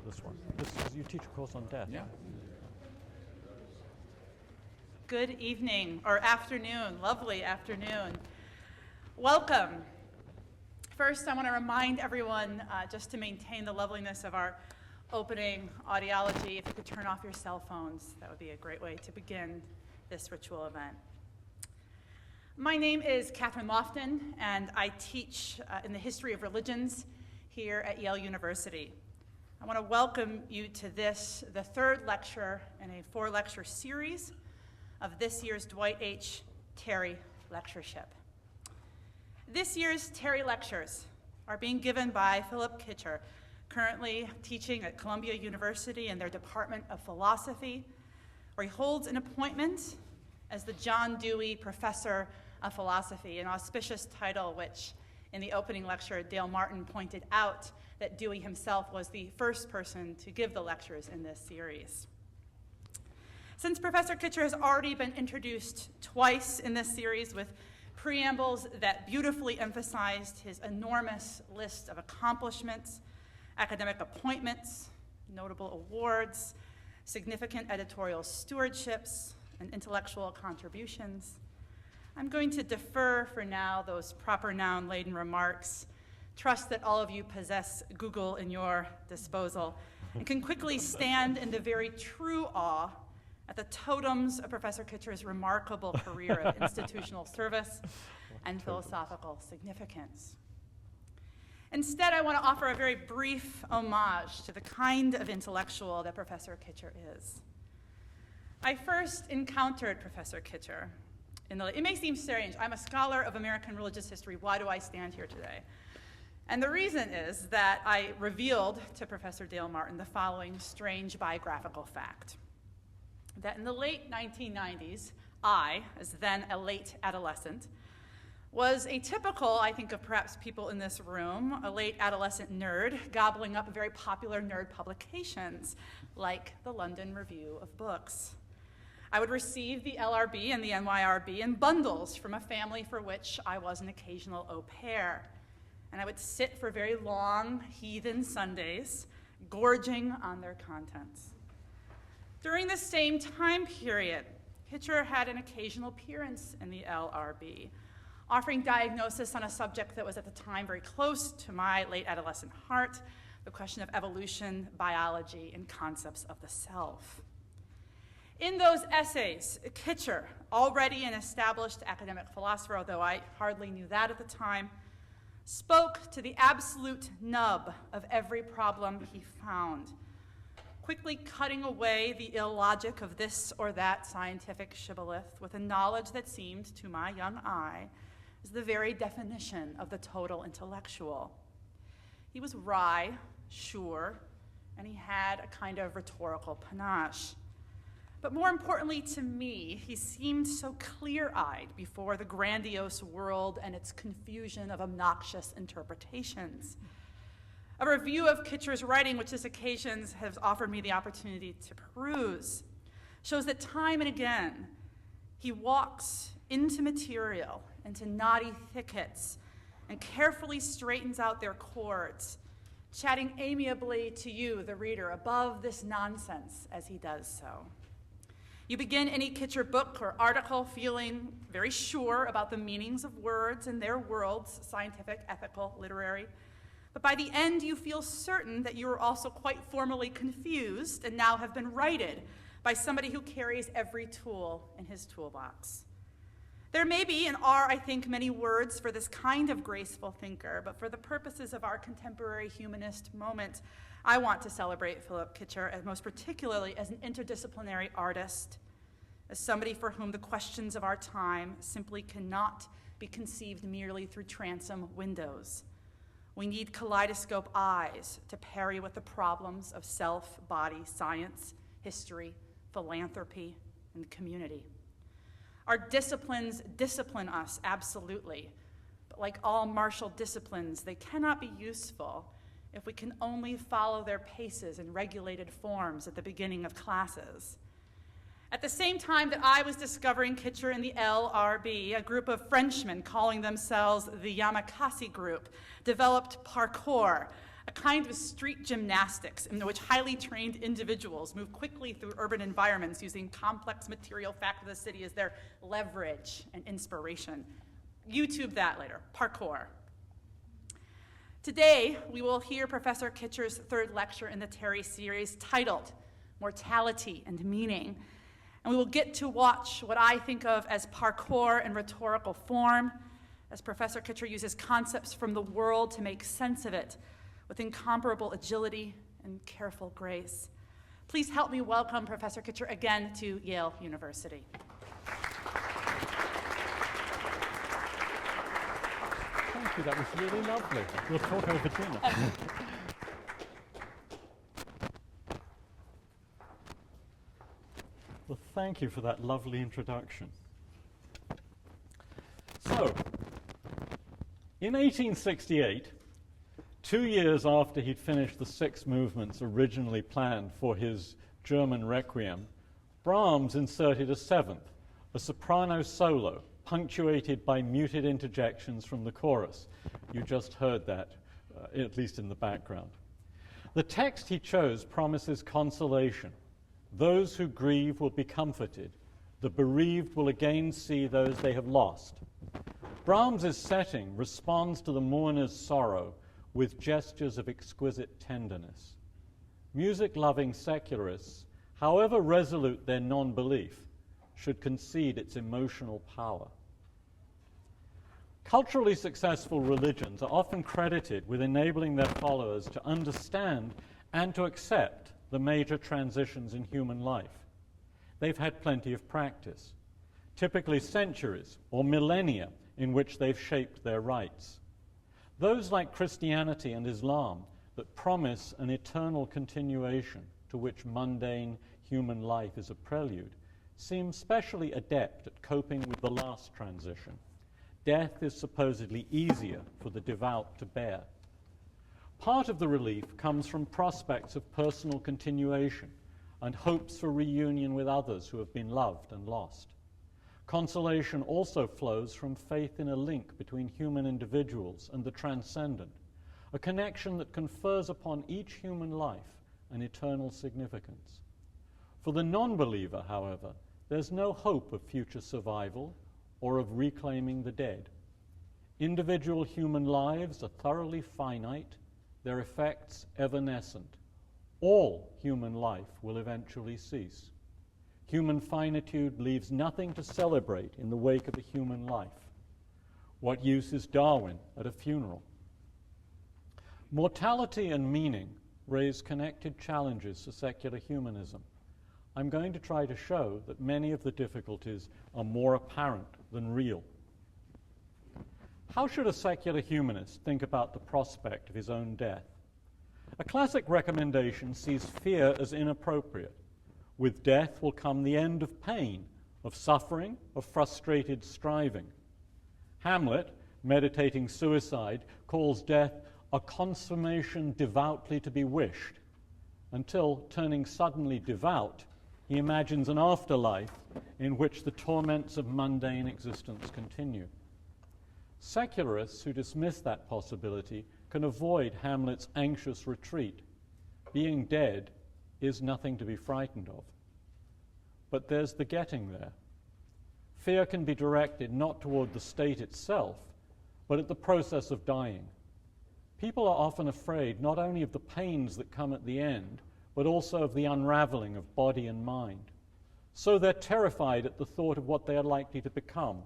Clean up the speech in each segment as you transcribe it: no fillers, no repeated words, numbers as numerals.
this one. You teach a course on death. Yeah. Good evening, or afternoon, lovely afternoon. Welcome. First, I want to remind everyone, just to maintain the loveliness of our opening audiology, if you could turn off your cell phones, that would be a great way to begin this ritual event. My name is Catherine Lofton, and I teach in the history of religions here at Yale University. I want to welcome you to this, the third lecture in a 4-lecture series of this year's Dwight H. Terry Lectureship. This year's Terry Lectures are being given by Philip Kitcher, currently teaching at Columbia University in their Department of Philosophy, where he holds an appointment as the John Dewey Professor of Philosophy, an auspicious title which, in the opening lecture, Dale Martin pointed out that Dewey himself was the first person to give the lectures in this series. Since Professor Kitcher has already been introduced twice in this series with preambles that beautifully emphasized his enormous list of accomplishments, academic appointments, notable awards, significant editorial stewardships, and intellectual contributions, I'm going to defer for now those proper noun-laden remarks. Trust that all of you possess Google in your disposal and can quickly stand in the very true awe at the totems of Professor Kitcher's remarkable career of institutional service and philosophical significance. Instead, I want to offer a very brief homage to the kind of intellectual that Professor Kitcher is. I first encountered Professor Kitcher it may seem strange. I'm a scholar of American religious history. Why do I stand here today? And the reason is that I revealed to Professor Dale Martin the following strange biographical fact. That in the late 1990s, I, as then a late adolescent, was a typical, I think of perhaps people in this room, a late adolescent nerd, gobbling up very popular nerd publications, like the London Review of Books. I would receive the LRB and the NYRB in bundles from a family for which I was an occasional au pair. And I would sit for very long heathen Sundays, gorging on their contents. During the same time period, Kitcher had an occasional appearance in the LRB, offering diagnosis on a subject that was at the time very close to my late adolescent heart, the question of evolution, biology, and concepts of the self. In those essays, Kitcher, already an established academic philosopher, although I hardly knew that at the time, spoke to the absolute nub of every problem he found, quickly cutting away the illogic of this or that scientific shibboleth with a knowledge that seemed, to my young eye, as the very definition of the total intellectual. He was wry, sure, and he had a kind of rhetorical panache. But more importantly to me, he seemed so clear-eyed before the grandiose world and its confusion of obnoxious interpretations. A review of Kitcher's writing, which this occasion has offered me the opportunity to peruse, shows that time and again, he walks into material, into knotty thickets, and carefully straightens out their chords, chatting amiably to you, the reader, above this nonsense as he does so. You begin any Kitcher book or article feeling very sure about the meanings of words and their worlds, scientific, ethical, literary. But by the end, you feel certain that you are also quite formally confused and now have been righted by somebody who carries every tool in his toolbox. There may be and are, I think, many words for this kind of graceful thinker, but for the purposes of our contemporary humanist moment, I want to celebrate Philip Kitcher, and most particularly as an interdisciplinary artist, as somebody for whom the questions of our time simply cannot be conceived merely through transom windows. We need kaleidoscope eyes to parry with the problems of self, body, science, history, philanthropy, and community. Our disciplines discipline us, absolutely, but like all martial disciplines, they cannot be useful if we can only follow their paces in regulated forms at the beginning of classes. At the same time that I was discovering Kitcher in the LRB, a group of Frenchmen calling themselves the Yamakasi Group developed parkour, a kind of street gymnastics in which highly trained individuals move quickly through urban environments using complex material fact of the city as their leverage and inspiration. YouTube that later, parkour. Today, we will hear Professor Kitcher's third lecture in the Terry series titled Mortality and Meaning, and we will get to watch what I think of as parkour in rhetorical form, as Professor Kitcher uses concepts from the world to make sense of it with incomparable agility and careful grace. Please help me welcome Professor Kitcher again to Yale University. Thank you, that was really lovely. We'll talk over dinner. Well, thank you for that lovely introduction. So, in 1868, 2 years after he'd finished the 6 movements originally planned for his German Requiem, Brahms inserted a 7th, a soprano solo, punctuated by muted interjections from the chorus. You just heard that, at least in the background. The text he chose promises consolation. Those who grieve will be comforted. The bereaved will again see those they have lost. Brahms's setting responds to the mourner's sorrow with gestures of exquisite tenderness. Music-loving secularists, however resolute their non-belief, should concede its emotional power. Culturally successful religions are often credited with enabling their followers to understand and to accept the major transitions in human life. They've had plenty of practice, typically centuries or millennia in which they've shaped their rites. Those like Christianity and Islam that promise an eternal continuation to which mundane human life is a prelude seem specially adept at coping with the last transition. Death is supposedly easier for the devout to bear. Part of the relief comes from prospects of personal continuation and hopes for reunion with others who have been loved and lost. Consolation also flows from faith in a link between human individuals and the transcendent, a connection that confers upon each human life an eternal significance. For the non-believer, however, there's no hope of future survival or of reclaiming the dead. Individual human lives are thoroughly finite, their effects evanescent. All human life will eventually cease. Human finitude leaves nothing to celebrate in the wake of a human life. What use is Darwin at a funeral? Mortality and meaning raise connected challenges to secular humanism. I'm going to try to show that many of the difficulties are more apparent than real. How should a secular humanist think about the prospect of his own death? A classic recommendation sees fear as inappropriate. With death will come the end of pain, of suffering, of frustrated striving. Hamlet, meditating suicide, calls death a consummation devoutly to be wished, until, turning suddenly devout, he imagines an afterlife in which the torments of mundane existence continue. Secularists who dismiss that possibility can avoid Hamlet's anxious retreat. Being dead is nothing to be frightened of. But there's the getting there. Fear can be directed not toward the state itself, but at the process of dying. People are often afraid not only of the pains that come at the end, but also of the unraveling of body and mind. So they're terrified at the thought of what they are likely to become,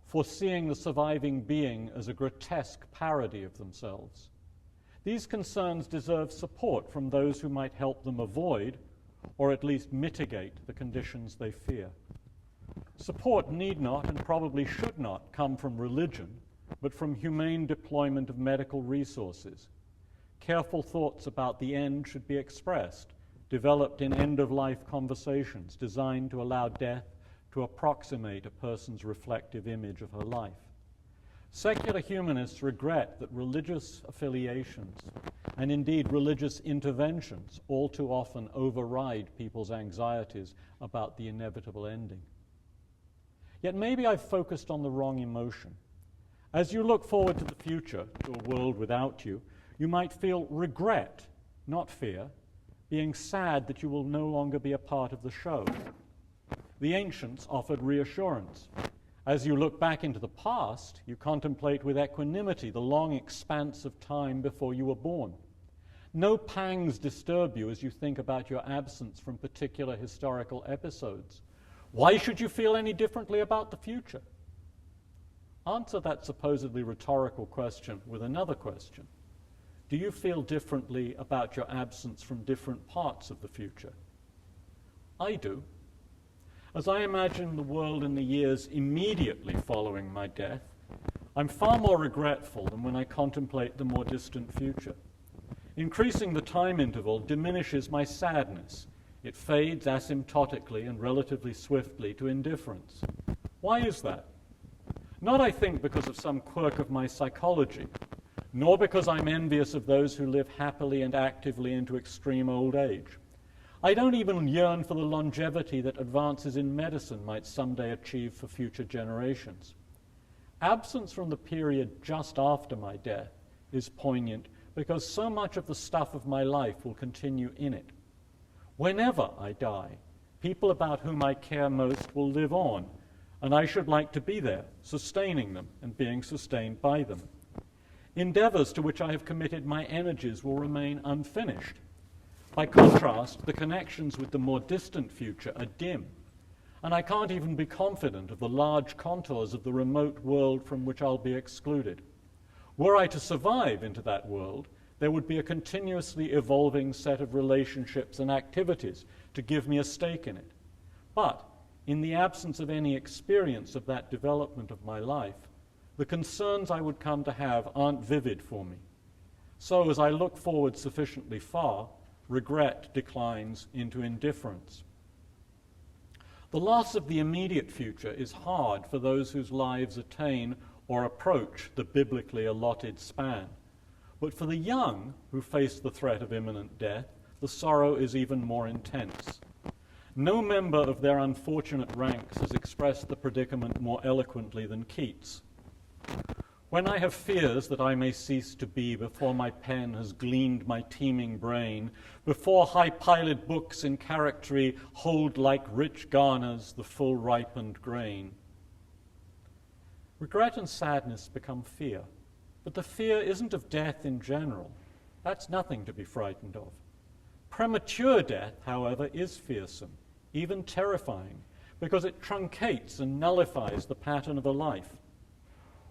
foreseeing the surviving being as a grotesque parody of themselves. These concerns deserve support from those who might help them avoid, or at least mitigate, the conditions they fear. Support need not and probably should not come from religion, but from humane deployment of medical resources. Careful thoughts about the end should be expressed, developed in end-of-life conversations designed to allow death to approximate a person's reflective image of her life. Secular humanists regret that religious affiliations, and indeed religious interventions, all too often override people's anxieties about the inevitable ending. Yet maybe I've focused on the wrong emotion. As you look forward to the future, to a world without you, You might feel regret, not fear, being sad that you will no longer be a part of the show. The ancients offered reassurance. As you look back into the past, you contemplate with equanimity the long expanse of time before you were born. No pangs disturb you as you think about your absence from particular historical episodes. Why should you feel any differently about the future? Answer that supposedly rhetorical question with another question. Do you feel differently about your absence from different parts of the future? I do. As I imagine the world in the years immediately following my death, I'm far more regretful than when I contemplate the more distant future. Increasing the time interval diminishes my sadness. It fades asymptotically and relatively swiftly to indifference. Why is that? Not, I think, because of some quirk of my psychology, nor because I'm envious of those who live happily and actively into extreme old age. I don't even yearn for the longevity that advances in medicine might someday achieve for future generations. Absence from the period just after my death is poignant because so much of the stuff of my life will continue in it. Whenever I die, people about whom I care most will live on, and I should like to be there, sustaining them and being sustained by them. Endeavors to which I have committed my energies will remain unfinished. By contrast, the connections with the more distant future are dim, and I can't even be confident of the large contours of the remote world from which I'll be excluded. Were I to survive into that world, there would be a continuously evolving set of relationships and activities to give me a stake in it. But, in the absence of any experience of that development of my life, the concerns I would come to have aren't vivid for me. So, as I look forward sufficiently far, regret declines into indifference. The loss of the immediate future is hard for those whose lives attain or approach the biblically allotted span. But for the young who face the threat of imminent death, the sorrow is even more intense. No member of their unfortunate ranks has expressed the predicament more eloquently than Keats. When I have fears that I may cease to be before my pen has gleaned my teeming brain, before high-piled books in charactery hold like rich garners the full ripened grain. Regret and sadness become fear, but the fear isn't of death in general. That's nothing to be frightened of. Premature death, however, is fearsome, even terrifying, because it truncates and nullifies the pattern of a life.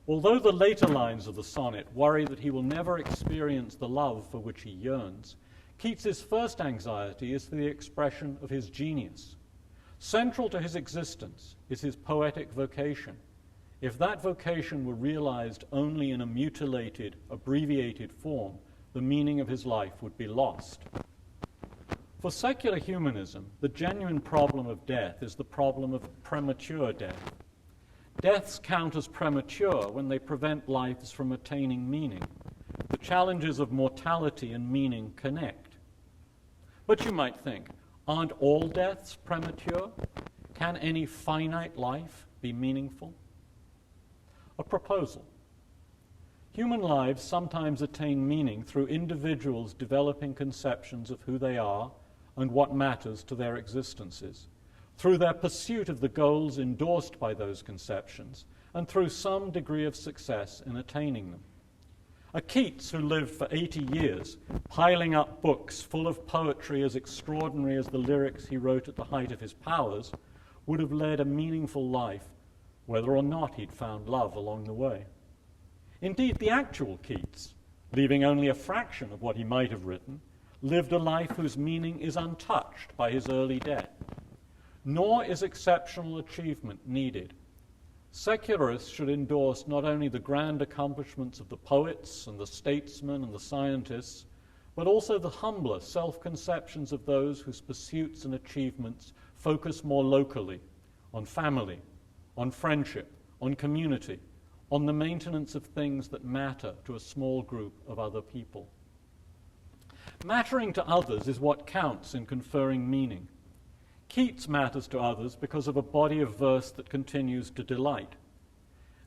Although the later lines of the sonnet worry that he will never experience the love for which he yearns, Keats's first anxiety is for the expression of his genius. Central to his existence is his poetic vocation. If that vocation were realized only in a mutilated, abbreviated form, the meaning of his life would be lost. For secular humanism, the genuine problem of death is the problem of premature death. Deaths count as premature when they prevent lives from attaining meaning. The challenges of mortality and meaning connect. But you might think, aren't all deaths premature? Can any finite life be meaningful? A proposal. Human lives sometimes attain meaning through individuals developing conceptions of who they are and what matters to their existences, through their pursuit of the goals endorsed by those conceptions, and through some degree of success in attaining them. A Keats who lived for 80 years, piling up books full of poetry as extraordinary as the lyrics he wrote at the height of his powers, would have led a meaningful life, whether or not he'd found love along the way. Indeed, the actual Keats, leaving only a fraction of what he might have written, lived a life whose meaning is untouched by his early death. Nor is exceptional achievement needed. Secularists should endorse not only the grand accomplishments of the poets and the statesmen and the scientists, but also the humbler self-conceptions of those whose pursuits and achievements focus more locally on family, on friendship, on community, on the maintenance of things that matter to a small group of other people. Mattering to others is what counts in conferring meaning. Keats matters to others because of a body of verse that continues to delight.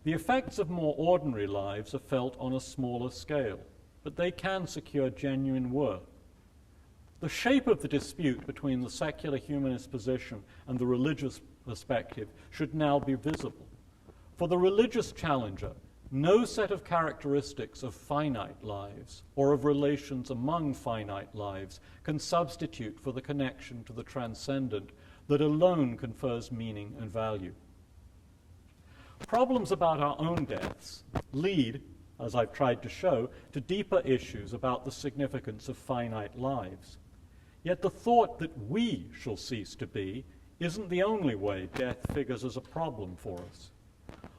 The effects of more ordinary lives are felt on a smaller scale. but they can secure genuine worth. The shape of the dispute between the secular humanist position and the religious perspective should now be visible. For the religious challenger, no set of characteristics of finite lives or of relations among finite lives can substitute for the connection to the transcendent that alone confers meaning and value. Problems about our own deaths lead, as I've tried to show, to deeper issues about the significance of finite lives. Yet the thought that we shall cease to be isn't the only way death figures as a problem for us.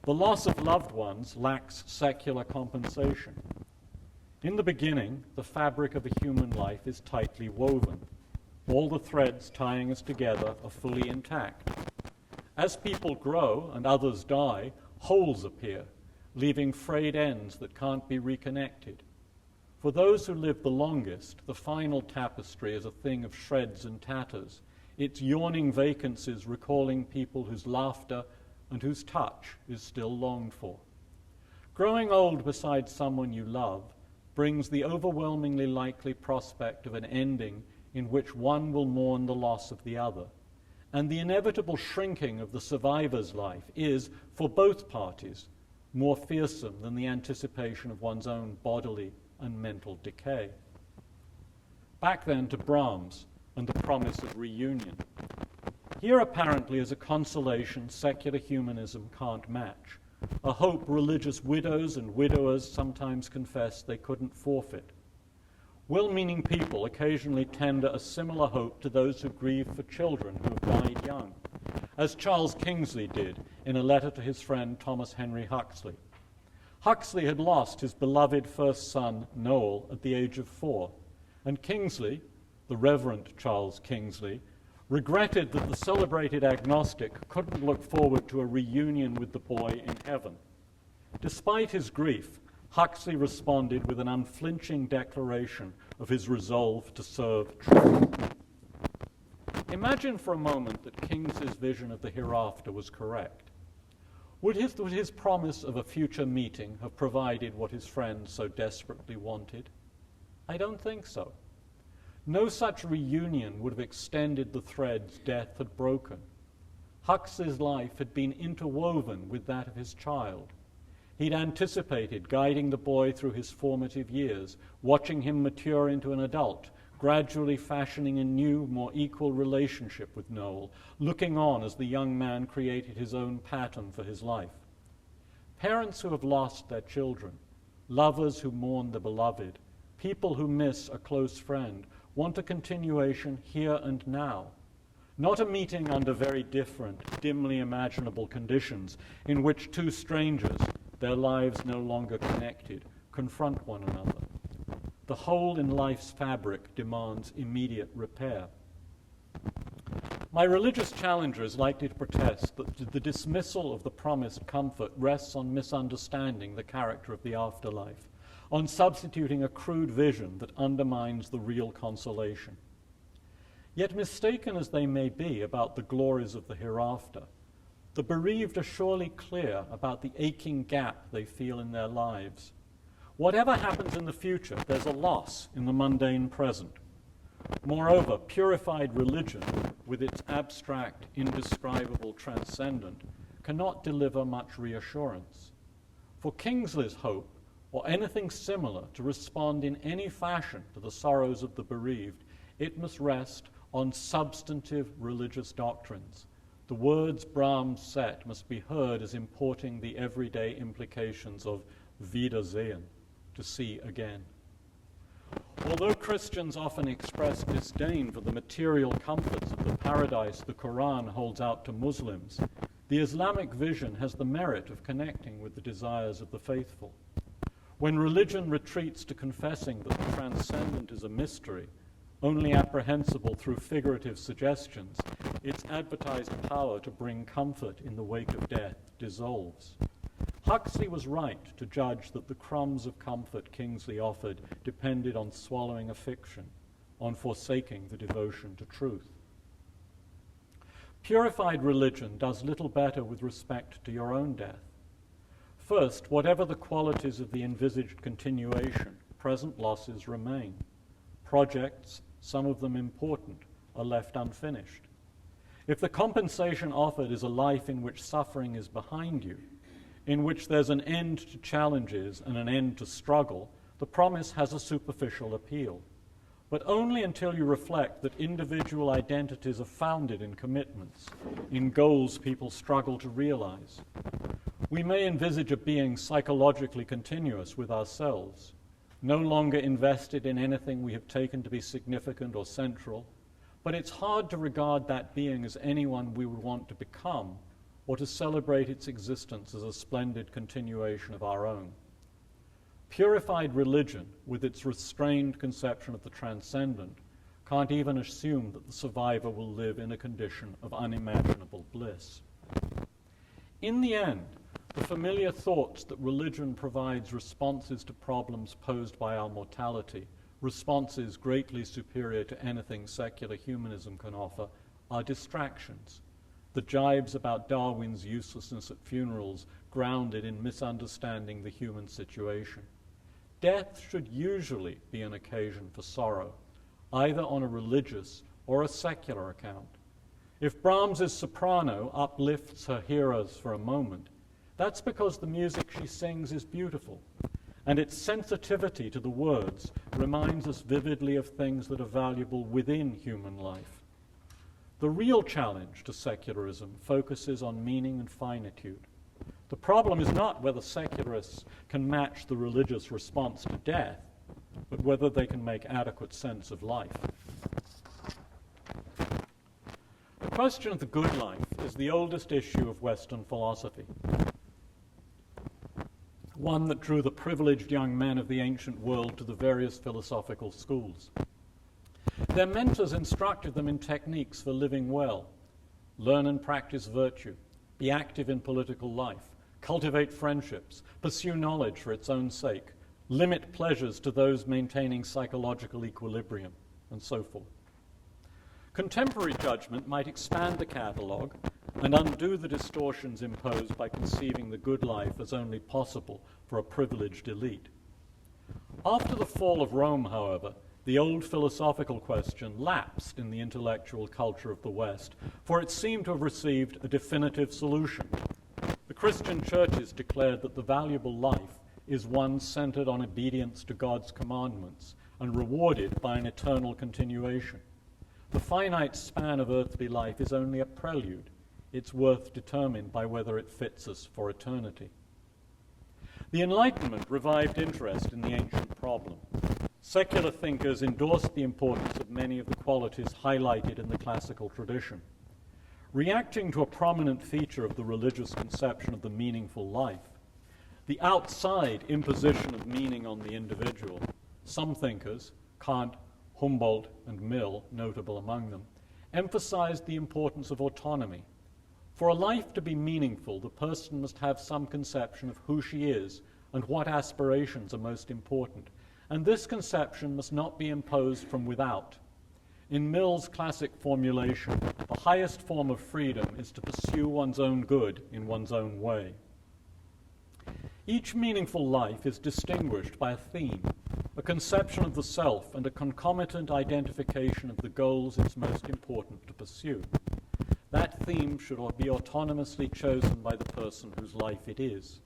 The loss of loved ones lacks secular compensation. In the beginning, the fabric of a human life is tightly woven. All the threads tying us together are fully intact. As people grow and others die, holes appear, leaving frayed ends that can't be reconnected. For those who live the longest, the final tapestry is a thing of shreds and tatters, its yawning vacancies recalling people whose laughter and whose touch is still longed for. Growing old beside someone you love brings the overwhelmingly likely prospect of an ending in which one will mourn the loss of the other, and the inevitable shrinking of the survivor's life is, for both parties, more fearsome than the anticipation of one's own bodily and mental decay. Back then to Brahms and the promise of reunion. Here apparently is a consolation secular humanism can't match, a hope religious widows and widowers sometimes confess they couldn't forfeit. Well-meaning people occasionally tender a similar hope to those who grieve for children who have died young, as Charles Kingsley did in a letter to his friend Thomas Henry Huxley. Huxley had lost his beloved first son, Noel, at the age of 4, and Kingsley, the Reverend Charles Kingsley, regretted that the celebrated agnostic couldn't look forward to a reunion with the boy in heaven. Despite his grief, Huxley responded with an unflinching declaration of his resolve to serve truth. Imagine for a moment that Kingsley's vision of the hereafter was correct. Would his promise of a future meeting have provided what his friend so desperately wanted? I don't think so. No such reunion would have extended the threads death had broken. Huxley's life had been interwoven with that of his child. He'd anticipated guiding the boy through his formative years, watching him mature into an adult, gradually fashioning a new, more equal relationship with Noel, looking on as the young man created his own pattern for his life. Parents who have lost their children, lovers who mourn the beloved, people who miss a close friend, want a continuation here and now, not a meeting under very different, dimly imaginable conditions in which two strangers, their lives no longer connected, confront one another. The hole in life's fabric demands immediate repair. My religious challenger is likely to protest that the dismissal of the promised comfort rests on misunderstanding the character of the afterlife, on substituting a crude vision that undermines the real consolation. Yet mistaken as they may be about the glories of the hereafter, the bereaved are surely clear about the aching gap they feel in their lives. Whatever happens in the future, there's a loss in the mundane present. Moreover, purified religion, with its abstract, indescribable transcendent, cannot deliver much reassurance. For Kingsley's hope, or anything similar, to respond in any fashion to the sorrows of the bereaved, it must rest on substantive religious doctrines. The words Brahms set must be heard as importing the everyday implications of Wiedersehen, to see again. Although Christians often express disdain for the material comforts of the paradise the Quran holds out to Muslims, the Islamic vision has the merit of connecting with the desires of the faithful. When religion retreats to confessing that the transcendent is a mystery, only apprehensible through figurative suggestions, its advertised power to bring comfort in the wake of death dissolves. Huxley was right to judge that the crumbs of comfort Kingsley offered depended on swallowing a fiction, on forsaking the devotion to truth. Purified religion does little better with respect to your own death. First, whatever the qualities of the envisaged continuation, present losses remain. Projects, some of them important, are left unfinished. If the compensation offered is a life in which suffering is behind you, in which there's an end to challenges and an end to struggle, the promise has a superficial appeal. But only until you reflect that individual identities are founded in commitments, in goals people struggle to realize. We may envisage a being psychologically continuous with ourselves, no longer invested in anything we have taken to be significant or central, but it's hard to regard that being as anyone we would want to become, or to celebrate its existence as a splendid continuation of our own. Purified religion, with its restrained conception of the transcendent, can't even assume that the survivor will live in a condition of unimaginable bliss. In the end, the familiar thoughts that religion provides responses to problems posed by our mortality, responses greatly superior to anything secular humanism can offer, are distractions. The jibes about Darwin's uselessness at funerals grounded in misunderstanding the human situation. Death should usually be an occasion for sorrow, either on a religious or a secular account. If Brahms's soprano uplifts her hearers for a moment, that's because the music she sings is beautiful, and its sensitivity to the words reminds us vividly of things that are valuable within human life. The real challenge to secularism focuses on meaning and finitude. The problem is not whether secularists can match the religious response to death, but whether they can make adequate sense of life. The question of the good life is the oldest issue of Western philosophy, one that drew the privileged young men of the ancient world to the various philosophical schools. Their mentors instructed them in techniques for living well: learn and practice virtue, be active in political life, cultivate friendships, pursue knowledge for its own sake, limit pleasures to those maintaining psychological equilibrium, and so forth. Contemporary judgment might expand the catalogue and undo the distortions imposed by conceiving the good life as only possible for a privileged elite. After the fall of Rome, however, the old philosophical question lapsed in the intellectual culture of the West, for it seemed to have received a definitive solution. The Christian churches declared that the valuable life is one centered on obedience to God's commandments and rewarded by an eternal continuation. The finite span of earthly life is only a prelude. Its worth determined by whether it fits us for eternity. The Enlightenment revived interest in the ancient problem. Secular thinkers endorsed the importance of many of the qualities highlighted in the classical tradition. Reacting to a prominent feature of the religious conception of the meaningful life, the outside imposition of meaning on the individual, some thinkers, Kant, Humboldt, and Mill, notable among them, emphasized the importance of autonomy. For a life to be meaningful, the person must have some conception of who she is and what aspirations are most important, and this conception must not be imposed from without. In Mill's classic formulation, the highest form of freedom is to pursue one's own good in one's own way. Each meaningful life is distinguished by a theme, a conception of the self, and a concomitant identification of the goals it's most important to pursue. That theme should be autonomously chosen by the person whose life it is.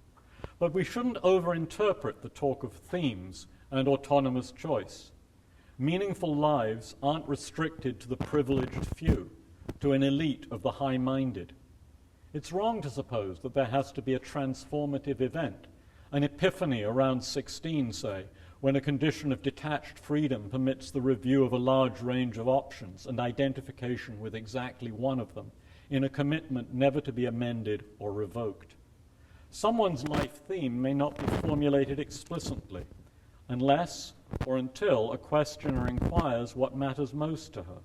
But we shouldn't overinterpret the talk of themes and autonomous choice. Meaningful lives aren't restricted to the privileged few, to an elite of the high-minded. It's wrong to suppose that there has to be a transformative event, an epiphany around 16, say, when a condition of detached freedom permits the review of a large range of options and identification with exactly one of them, in a commitment never to be amended or revoked. Someone's life theme may not be formulated explicitly, unless or until a questioner inquires what matters most to her.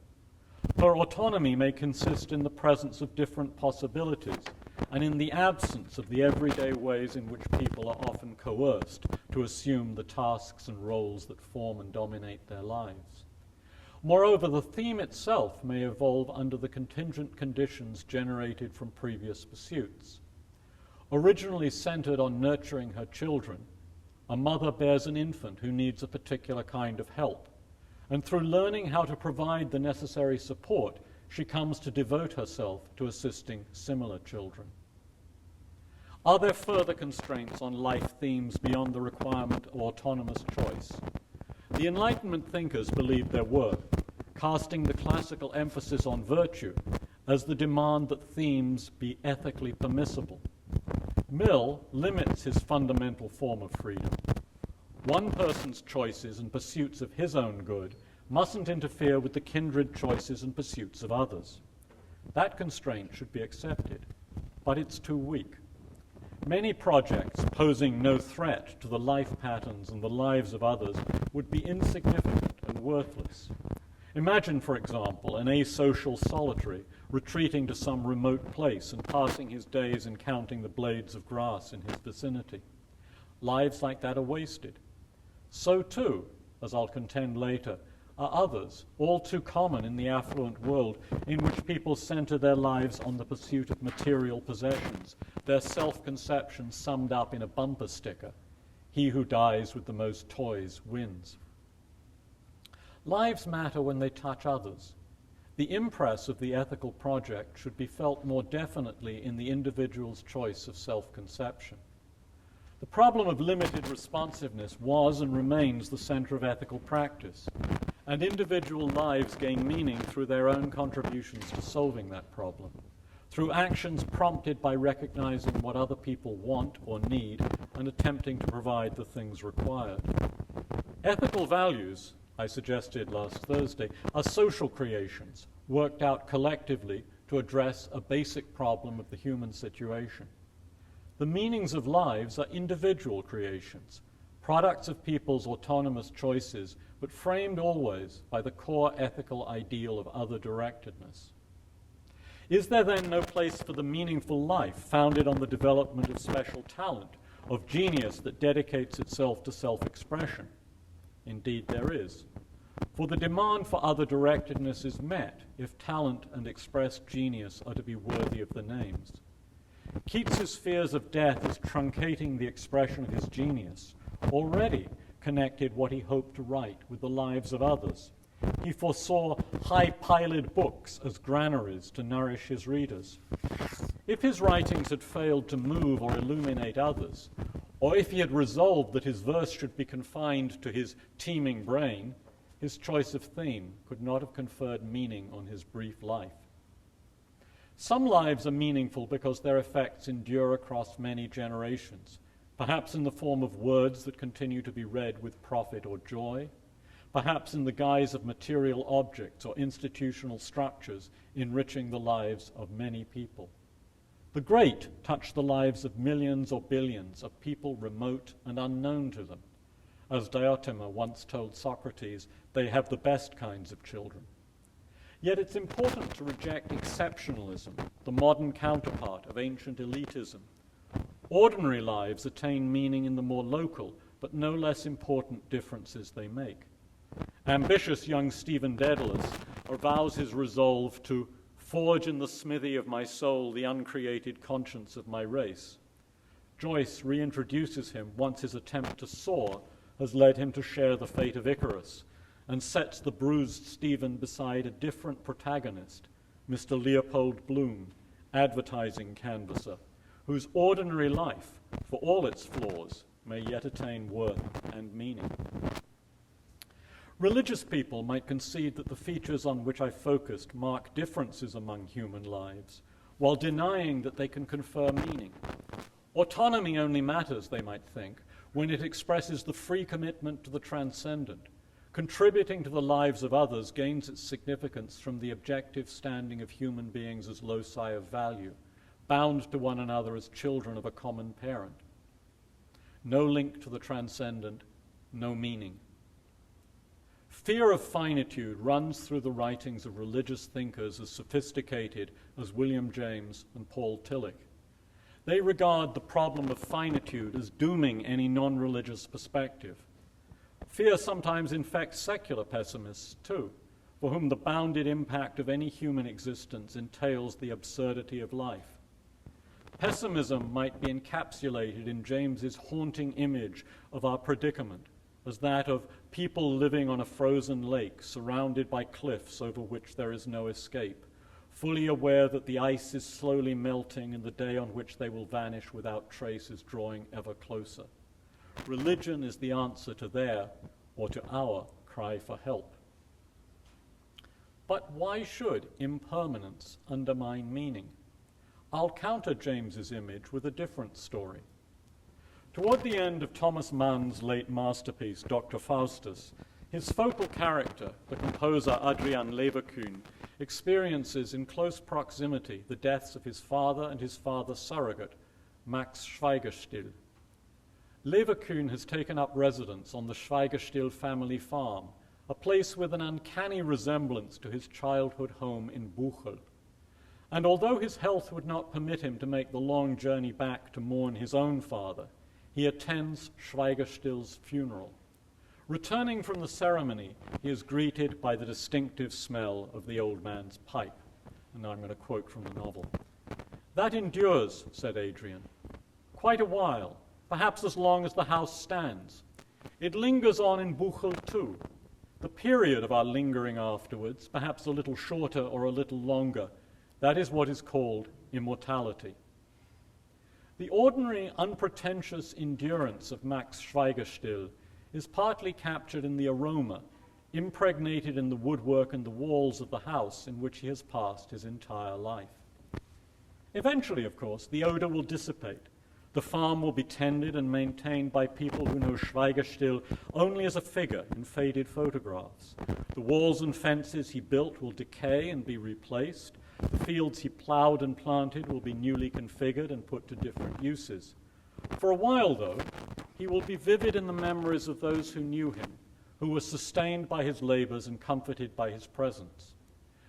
Her autonomy may consist in the presence of different possibilities and in the absence of the everyday ways in which people are often coerced to assume the tasks and roles that form and dominate their lives. Moreover, the theme itself may evolve under the contingent conditions generated from previous pursuits. Originally centered on nurturing her children, a mother bears an infant who needs a particular kind of help, and through learning how to provide the necessary support, she comes to devote herself to assisting similar children. Are there further constraints on life themes beyond the requirement of autonomous choice? The Enlightenment thinkers believed there were, casting the classical emphasis on virtue as the demand that themes be ethically permissible. Mill limits his fundamental form of freedom. One person's choices and pursuits of his own good mustn't interfere with the kindred choices and pursuits of others. That constraint should be accepted, but it's too weak. Many projects posing no threat to the life patterns and the lives of others would be insignificant and worthless. Imagine, for example, an asocial solitary retreating to some remote place and passing his days in counting the blades of grass in his vicinity. Lives like that are wasted. So too, as I'll contend later, are others, all too common in the affluent world, in which people center their lives on the pursuit of material possessions, their self-conception summed up in a bumper sticker: he who dies with the most toys wins. Lives matter when they touch others. The impress of the ethical project should be felt more definitely in the individual's choice of self-conception. The problem of limited responsiveness was and remains the center of ethical practice, and individual lives gain meaning through their own contributions to solving that problem, through actions prompted by recognizing what other people want or need and attempting to provide the things required. Ethical values, I suggested last Thursday, are social creations worked out collectively to address a basic problem of the human situation. The meanings of lives are individual creations, products of people's autonomous choices, but framed always by the core ethical ideal of other-directedness. Is there then no place for the meaningful life founded on the development of special talent, of genius that dedicates itself to self-expression? Indeed, there is. For the demand for other-directedness is met if talent and expressed genius are to be worthy of the names. Keats's fears of death as truncating the expression of his genius already connected what he hoped to write with the lives of others. He foresaw high-piled books as granaries to nourish his readers. If his writings had failed to move or illuminate others, or if he had resolved that his verse should be confined to his teeming brain, his choice of theme could not have conferred meaning on his brief life. Some lives are meaningful because their effects endure across many generations, perhaps in the form of words that continue to be read with profit or joy, perhaps in the guise of material objects or institutional structures enriching the lives of many people. The great touch the lives of millions or billions of people remote and unknown to them. As Diotima once told Socrates, they have the best kinds of children. Yet it's important to reject exceptionalism, the modern counterpart of ancient elitism. Ordinary lives attain meaning in the more local, but no less important differences they make. Ambitious young Stephen Dedalus avows his resolve to forge in the smithy of my soul the uncreated conscience of my race. Joyce reintroduces him once his attempt to soar has led him to share the fate of Icarus, and sets the bruised Stephen beside a different protagonist, Mr. Leopold Bloom, advertising canvasser, whose ordinary life, for all its flaws, may yet attain worth and meaning. Religious people might concede that the features on which I focused mark differences among human lives, while denying that they can confer meaning. Autonomy only matters, they might think, when it expresses the free commitment to the transcendent. Contributing to the lives of others gains its significance from the objective standing of human beings as loci of value, bound to one another as children of a common parent. No link to the transcendent, no meaning. Fear of finitude runs through the writings of religious thinkers as sophisticated as William James and Paul Tillich. They regard the problem of finitude as dooming any non-religious perspective. Fear sometimes infects secular pessimists too, for whom the bounded impact of any human existence entails the absurdity of life. pessimism might be encapsulated in James's haunting image of our predicament as that of people living on a frozen lake surrounded by cliffs over which there is no escape, fully aware that the ice is slowly melting and the day on which they will vanish without trace is drawing ever closer. Religion is the answer to their, or to our, cry for help. But why should impermanence undermine meaning? I'll counter James's image with a different story. Toward the end of Thomas Mann's late masterpiece, Dr. Faustus, his focal character, the composer Adrian Leverkühn, experiences in close proximity the deaths of his father and his father's surrogate, Max Schweigerstill. Leverkühn has taken up residence on the Schweigerstill family farm, a place with an uncanny resemblance to his childhood home in Buchel. And although his health would not permit him to make the long journey back to mourn his own father, he attends Schweigerstill's funeral. Returning from the ceremony, he is greeted by the distinctive smell of the old man's pipe. And now I'm going to quote from the novel. "That endures," said Adrian, "quite a while, perhaps as long as the house stands. It lingers on in Buchel too. The period of our lingering afterwards, perhaps a little shorter or a little longer, that is what is called immortality." The ordinary, unpretentious endurance of Max Schweigerstill is partly captured in the aroma, impregnated in the woodwork and the walls of the house in which he has passed his entire life. Eventually, of course, the odor will dissipate. The farm will be tended and maintained by people who know Schweigerstill only as a figure in faded photographs. The walls and fences he built will decay and be replaced. The fields he plowed and planted will be newly configured and put to different uses. For a while, though, he will be vivid in the memories of those who knew him, who were sustained by his labors and comforted by his presence.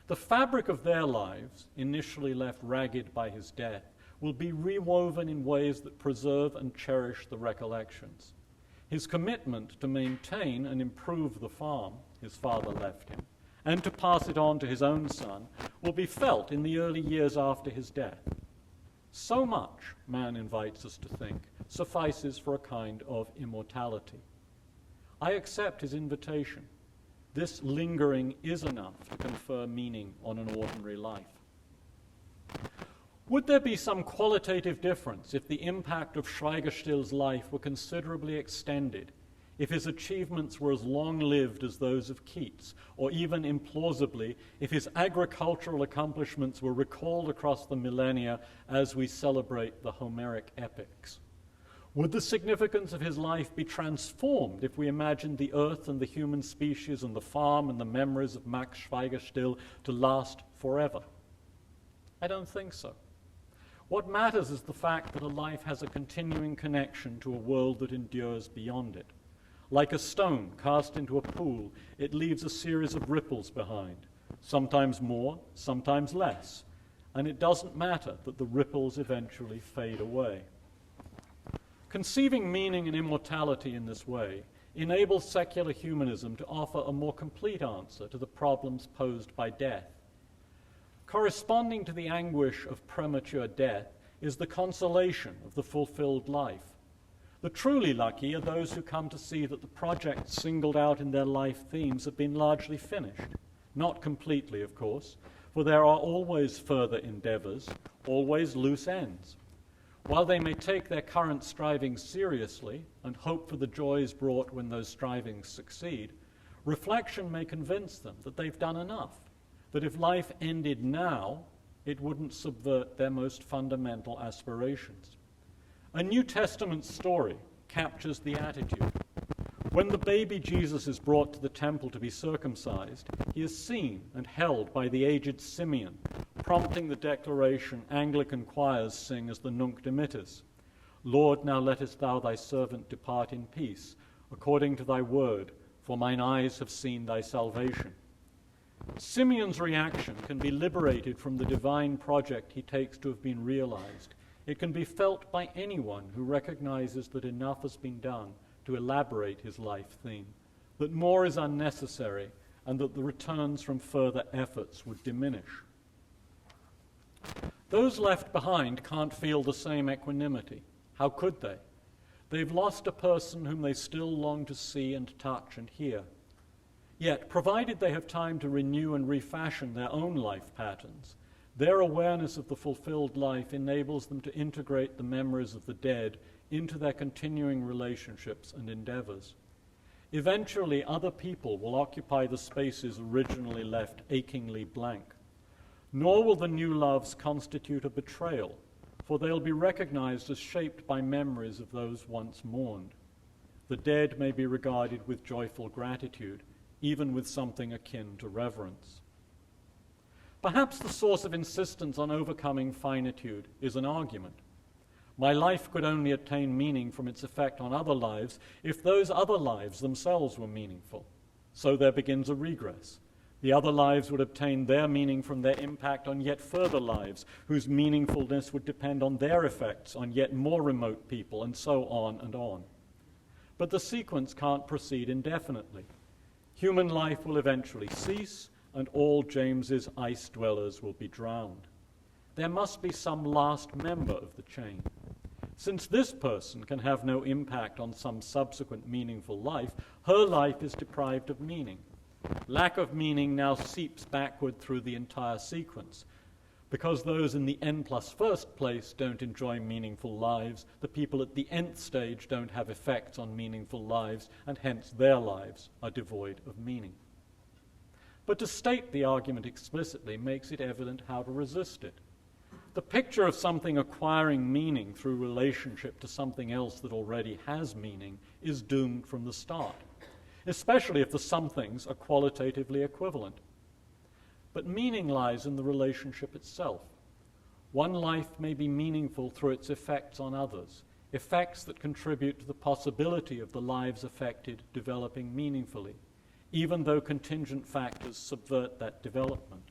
The fabric of their lives, initially left ragged by his death, will be rewoven in ways that preserve and cherish the recollections. His commitment to maintain and improve the farm his father left him, and to pass it on to his own son, will be felt in the early years after his death. So much, Mann invites us to think, suffices for a kind of immortality. I accept his invitation. This lingering is enough to confer meaning on an ordinary life. Would there be some qualitative difference if the impact of Schweigerstill's life were considerably extended, if his achievements were as long-lived as those of Keats, or even implausibly, if his agricultural accomplishments were recalled across the millennia as we celebrate the Homeric epics? Would the significance of his life be transformed if we imagined the earth and the human species and the farm and the memories of Max Schweigerstill to last forever? I don't think so. What matters is the fact that a life has a continuing connection to a world that endures beyond it. Like a stone cast into a pool, it leaves a series of ripples behind, sometimes more, sometimes less, and it doesn't matter that the ripples eventually fade away. Conceiving meaning and immortality in this way enables secular humanism to offer a more complete answer to the problems posed by death. Corresponding to the anguish of premature death is the consolation of the fulfilled life. The truly lucky are those who come to see that the projects singled out in their life themes have been largely finished. Not completely, of course, for there are always further endeavors, always loose ends. While they may take their current strivings seriously and hope for the joys brought when those strivings succeed, reflection may convince them that they've done enough, that if life ended now, it wouldn't subvert their most fundamental aspirations. A New Testament story captures the attitude. When the baby Jesus is brought to the temple to be circumcised, he is seen and held by the aged Simeon, prompting the declaration Anglican choirs sing as the Nunc Dimittis. "Lord, now lettest thou thy servant depart in peace, according to thy word, for mine eyes have seen thy salvation." Simeon's reaction can be liberated from the divine project he takes to have been realized. It can be felt by anyone who recognizes that enough has been done to elaborate his life theme, that more is unnecessary, and that the returns from further efforts would diminish. Those left behind can't feel the same equanimity. How could they? They've lost a person whom they still long to see and touch and hear. Yet, provided they have time to renew and refashion their own life patterns, their awareness of the fulfilled life enables them to integrate the memories of the dead into their continuing relationships and endeavors. Eventually, other people will occupy the spaces originally left achingly blank. Nor will the new loves constitute a betrayal, for they'll be recognized as shaped by memories of those once mourned. The dead may be regarded with joyful gratitude, even with something akin to reverence. Perhaps the source of insistence on overcoming finitude is an argument. My life could only attain meaning from its effect on other lives if those other lives themselves were meaningful. So there begins a regress. The other lives would obtain their meaning from their impact on yet further lives, whose meaningfulness would depend on their effects on yet more remote people, and so on and on. But the sequence can't proceed indefinitely. Human life will eventually cease, and all James's ice dwellers will be drowned. There must be some last member of the chain. Since this person can have no impact on some subsequent meaningful life, her life is deprived of meaning. Lack of meaning now seeps backward through the entire sequence. Because those in the n+1st place don't enjoy meaningful lives, the people at the nth stage don't have effects on meaningful lives, and hence their lives are devoid of meaning. But to state the argument explicitly makes it evident how to resist it. The picture of something acquiring meaning through relationship to something else that already has meaning is doomed from the start, especially if the somethings are qualitatively equivalent. But meaning lies in the relationship itself. One life may be meaningful through its effects on others, effects that contribute to the possibility of the lives affected developing meaningfully, even though contingent factors subvert that development.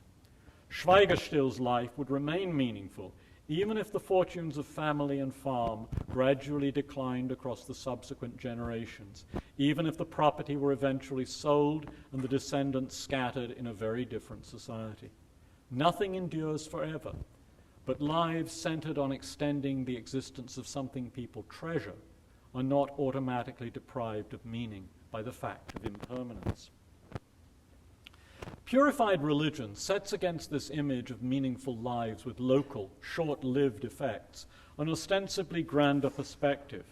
Schweigerstill's life would remain meaningful, even if the fortunes of family and farm gradually declined across the subsequent generations, even if the property were eventually sold and the descendants scattered in a very different society. Nothing endures forever, but lives centered on extending the existence of something people treasure are not automatically deprived of meaning by the fact of impermanence. Purified religion sets against this image of meaningful lives with local, short-lived effects an ostensibly grander perspective.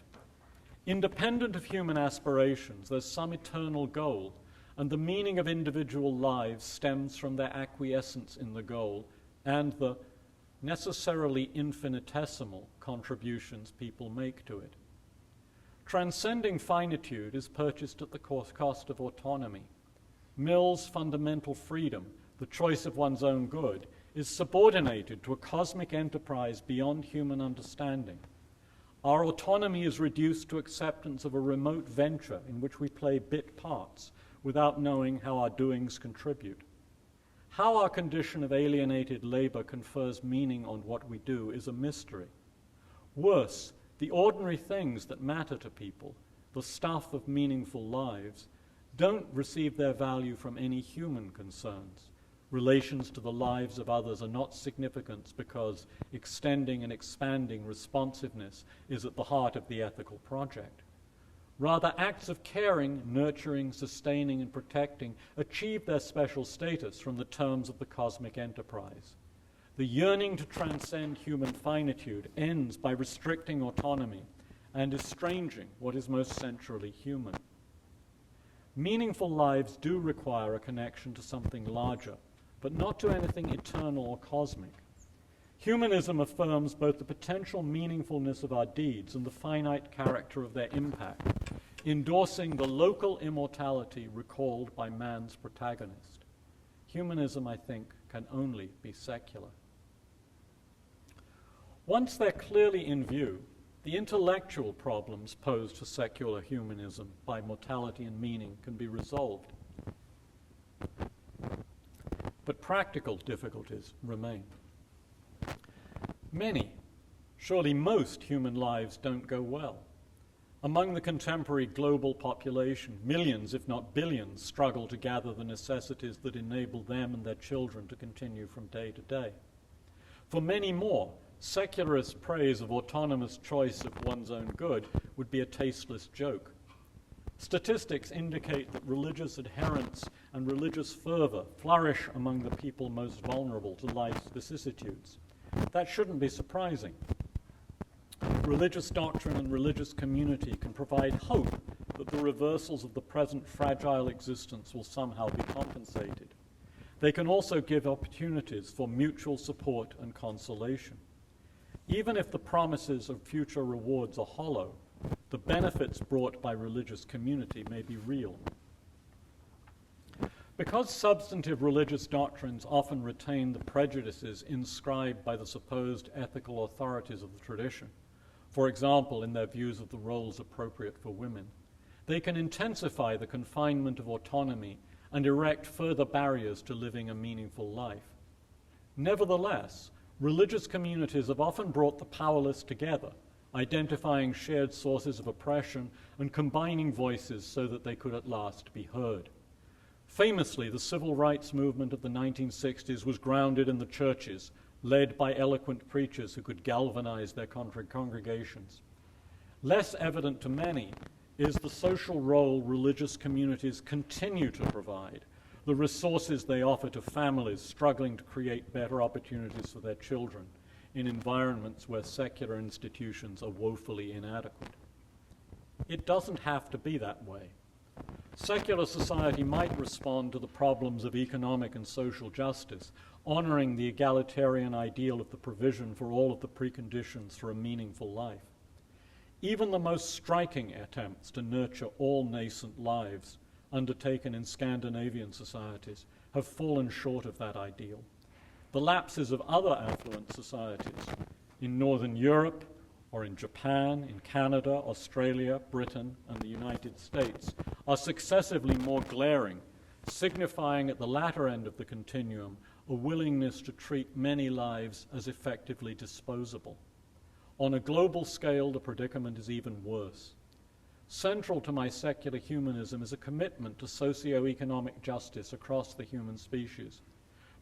Independent of human aspirations, there's some eternal goal, and the meaning of individual lives stems from their acquiescence in the goal and the necessarily infinitesimal contributions people make to it. Transcending finitude is purchased at the cost of autonomy. Mill's fundamental freedom, the choice of one's own good, is subordinated to a cosmic enterprise beyond human understanding. Our autonomy is reduced to acceptance of a remote venture in which we play bit parts without knowing how our doings contribute. How our condition of alienated labor confers meaning on what we do is a mystery. Worse, the ordinary things that matter to people, the stuff of meaningful lives, don't receive their value from any human concerns. Relations to the lives of others are not significant because extending and expanding responsiveness is at the heart of the ethical project. Rather, acts of caring, nurturing, sustaining, and protecting achieve their special status from the terms of the cosmic enterprise. The yearning to transcend human finitude ends by restricting autonomy and estranging what is most centrally human. Meaningful lives do require a connection to something larger, but not to anything eternal or cosmic. Humanism affirms both the potential meaningfulness of our deeds and the finite character of their impact, endorsing the local immortality recalled by man's protagonist. Humanism, I think, can only be secular. Once they're clearly in view, the intellectual problems posed to secular humanism by mortality and meaning can be resolved. But practical difficulties remain. Many, surely most, human lives don't go well. Among the contemporary global population, millions, if not billions, struggle to gather the necessities that enable them and their children to continue from day to day. For many more, secularist praise of autonomous choice of one's own good would be a tasteless joke. Statistics indicate that religious adherence and religious fervor flourish among the people most vulnerable to life's vicissitudes. That shouldn't be surprising. Religious doctrine and religious community can provide hope that the reversals of the present fragile existence will somehow be compensated. They can also give opportunities for mutual support and consolation. Even if the promises of future rewards are hollow, the benefits brought by religious community may be real. Because substantive religious doctrines often retain the prejudices inscribed by the supposed ethical authorities of the tradition, for example, in their views of the roles appropriate for women, they can intensify the confinement of autonomy and erect further barriers to living a meaningful life. Nevertheless, religious communities have often brought the powerless together, identifying shared sources of oppression and combining voices so that they could at last be heard. Famously, the civil rights movement of the 1960s was grounded in the churches, led by eloquent preachers who could galvanize their congregations. Less evident to many is the social role religious communities continue to provide, the resources they offer to families struggling to create better opportunities for their children in environments where secular institutions are woefully inadequate. It doesn't have to be that way. Secular society might respond to the problems of economic and social justice, honoring the egalitarian ideal of the provision for all of the preconditions for a meaningful life. Even the most striking attempts to nurture all nascent lives undertaken in Scandinavian societies have fallen short of that ideal. The lapses of other affluent societies in Northern Europe or in Japan, in Canada, Australia, Britain, and the United States are successively more glaring, signifying at the latter end of the continuum a willingness to treat many lives as effectively disposable. On a global scale, the predicament is even worse. Central to my secular humanism is a commitment to socio-economic justice across the human species.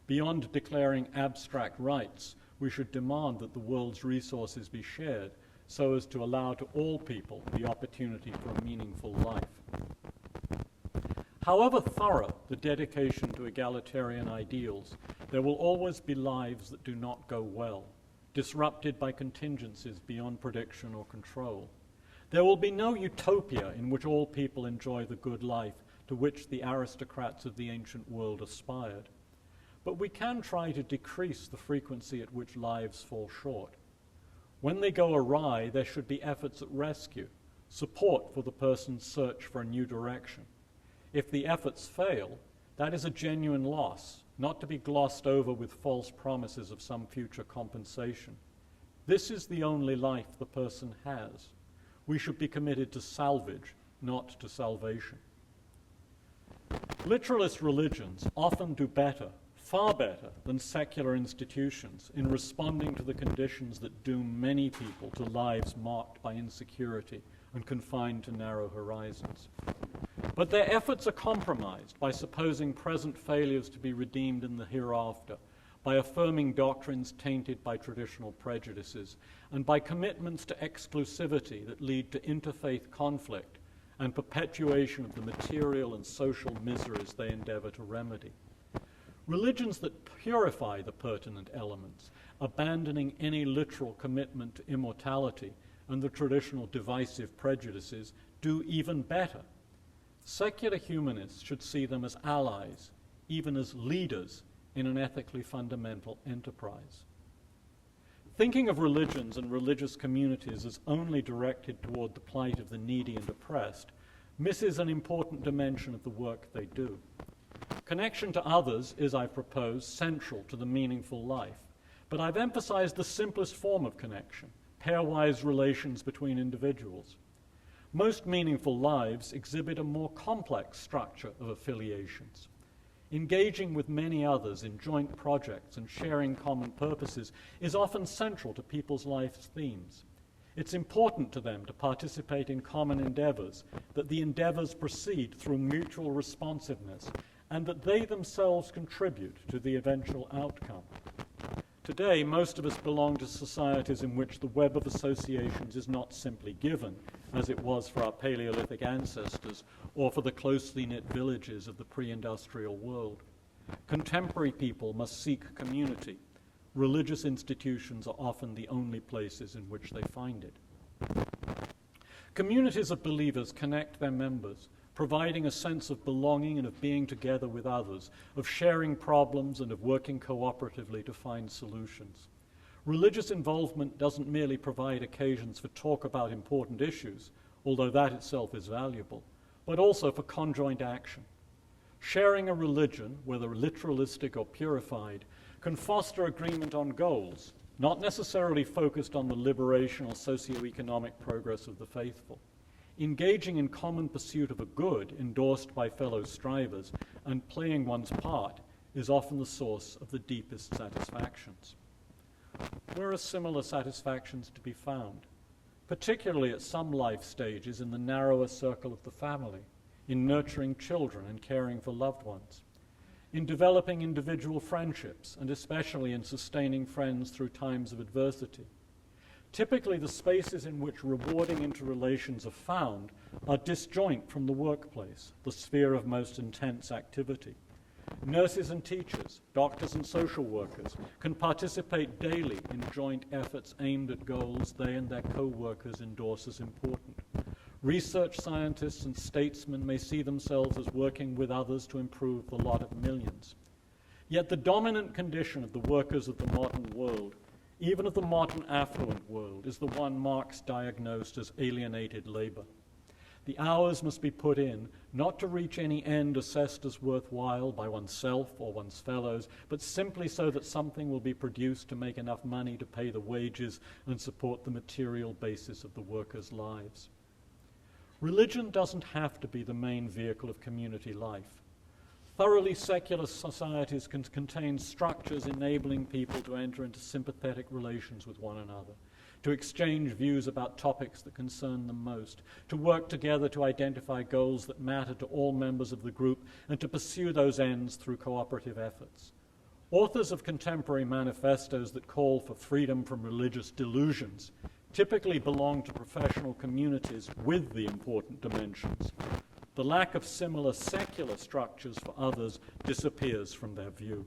Beyond declaring abstract rights, we should demand that the world's resources be shared so as to allow to all people the opportunity for a meaningful life. However thorough the dedication to egalitarian ideals, there will always be lives that do not go well, disrupted by contingencies beyond prediction or control. There will be no utopia in which all people enjoy the good life to which the aristocrats of the ancient world aspired. But we can try to decrease the frequency at which lives fall short. When they go awry, there should be efforts at rescue, support for the person's search for a new direction. If the efforts fail, that is a genuine loss, not to be glossed over with false promises of some future compensation. This is the only life the person has. We should be committed to salvage, not to salvation. Literalist religions often do better, far better than secular institutions in responding to the conditions that doom many people to lives marked by insecurity and confined to narrow horizons. But their efforts are compromised by supposing present failures to be redeemed in the hereafter, by affirming doctrines tainted by traditional prejudices, and by commitments to exclusivity that lead to interfaith conflict and perpetuation of the material and social miseries they endeavor to remedy. Religions that purify the pertinent elements, abandoning any literal commitment to immortality and the traditional divisive prejudices, do even better. Secular humanists should see them as allies, even as leaders in an ethically fundamental enterprise. Thinking of religions and religious communities as only directed toward the plight of the needy and oppressed misses an important dimension of the work they do. Connection to others is, I propose, central to the meaningful life, but I've emphasized the simplest form of connection, pairwise relations between individuals. Most meaningful lives exhibit a more complex structure of affiliations. Engaging with many others in joint projects and sharing common purposes is often central to people's life's themes. It's important to them to participate in common endeavors, that the endeavors proceed through mutual responsiveness, and that they themselves contribute to the eventual outcome. Today, most of us belong to societies in which the web of associations is not simply given, as it was for our Paleolithic ancestors or for the closely knit villages of the pre-industrial world. Contemporary people must seek community. Religious institutions are often the only places in which they find it. Communities of believers connect their members, providing a sense of belonging and of being together with others, of sharing problems and of working cooperatively to find solutions. Religious involvement doesn't merely provide occasions for talk about important issues, although that itself is valuable, but also for conjoint action. Sharing a religion, whether literalistic or purified, can foster agreement on goals, not necessarily focused on the liberation or socio-economic progress of the faithful. Engaging in common pursuit of a good endorsed by fellow strivers and playing one's part is often the source of the deepest satisfactions. Where are similar satisfactions to be found? Particularly at some life stages in the narrower circle of the family, in nurturing children and caring for loved ones, in developing individual friendships, and especially in sustaining friends through times of adversity. Typically, the spaces in which rewarding interrelations are found are disjoint from the workplace, the sphere of most intense activity. Nurses and teachers, doctors and social workers can participate daily in joint efforts aimed at goals they and their co-workers endorse as important. Research scientists and statesmen may see themselves as working with others to improve the lot of millions. Yet the dominant condition of the workers of the modern world, even of the modern affluent world, is the one Marx diagnosed as alienated labor. The hours must be put in, not to reach any end assessed as worthwhile by oneself or one's fellows, but simply so that something will be produced to make enough money to pay the wages and support the material basis of the workers' lives. Religion doesn't have to be the main vehicle of community life. Thoroughly secular societies can contain structures enabling people to enter into sympathetic relations with one another, to exchange views about topics that concern them most, to work together to identify goals that matter to all members of the group, and to pursue those ends through cooperative efforts. Authors of contemporary manifestos that call for freedom from religious delusions typically belong to professional communities with the important dimensions. The lack of similar secular structures for others disappears from their view.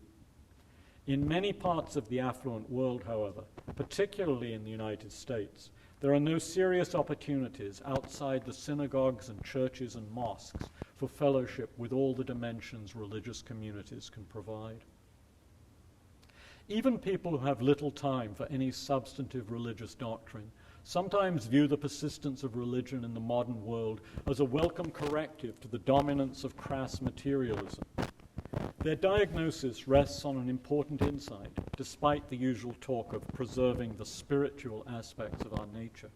In many parts of the affluent world, however, particularly in the United States, there are no serious opportunities outside the synagogues and churches and mosques for fellowship with all the dimensions religious communities can provide. Even people who have little time for any substantive religious doctrine sometimes view the persistence of religion in the modern world as a welcome corrective to the dominance of crass materialism. Their diagnosis rests on an important insight, despite the usual talk of preserving the spiritual aspects of our nature.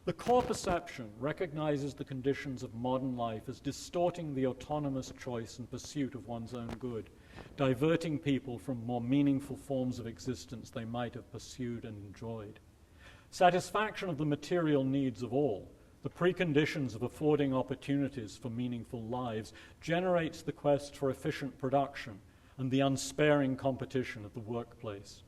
The core perception recognizes the conditions of modern life as distorting the autonomous choice and pursuit of one's own good, diverting people from more meaningful forms of existence they might have pursued and enjoyed. Satisfaction of the material needs of all, the preconditions of affording opportunities for meaningful lives, generates the quest for efficient production and the unsparing competition of the workplace.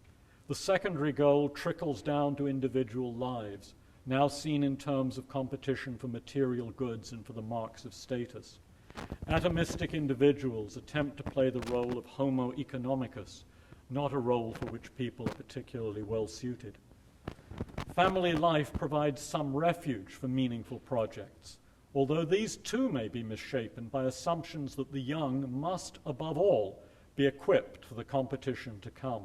The secondary goal trickles down to individual lives, now seen in terms of competition for material goods and for the marks of status. Atomistic individuals attempt to play the role of homo economicus, not a role for which people are particularly well suited. Family life provides some refuge for meaningful projects, although these too may be misshapen by assumptions that the young must, above all, be equipped for the competition to come.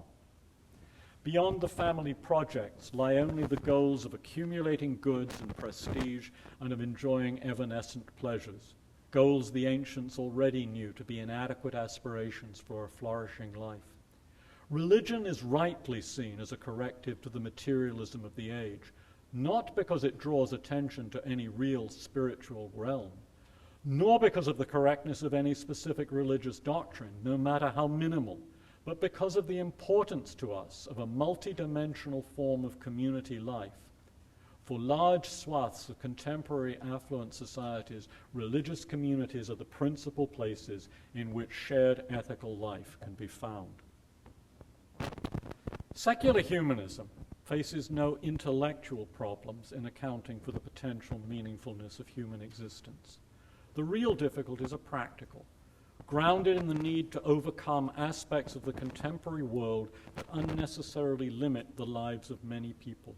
Beyond the family projects lie only the goals of accumulating goods and prestige and of enjoying evanescent pleasures, goals the ancients already knew to be inadequate aspirations for a flourishing life. Religion is rightly seen as a corrective to the materialism of the age, not because it draws attention to any real spiritual realm, nor because of the correctness of any specific religious doctrine, no matter how minimal, but because of the importance to us of a multidimensional form of community life. For large swaths of contemporary affluent societies, religious communities are the principal places in which shared ethical life can be found. Secular humanism faces no intellectual problems in accounting for the potential meaningfulness of human existence. The real difficulties are practical, grounded in the need to overcome aspects of the contemporary world that unnecessarily limit the lives of many people.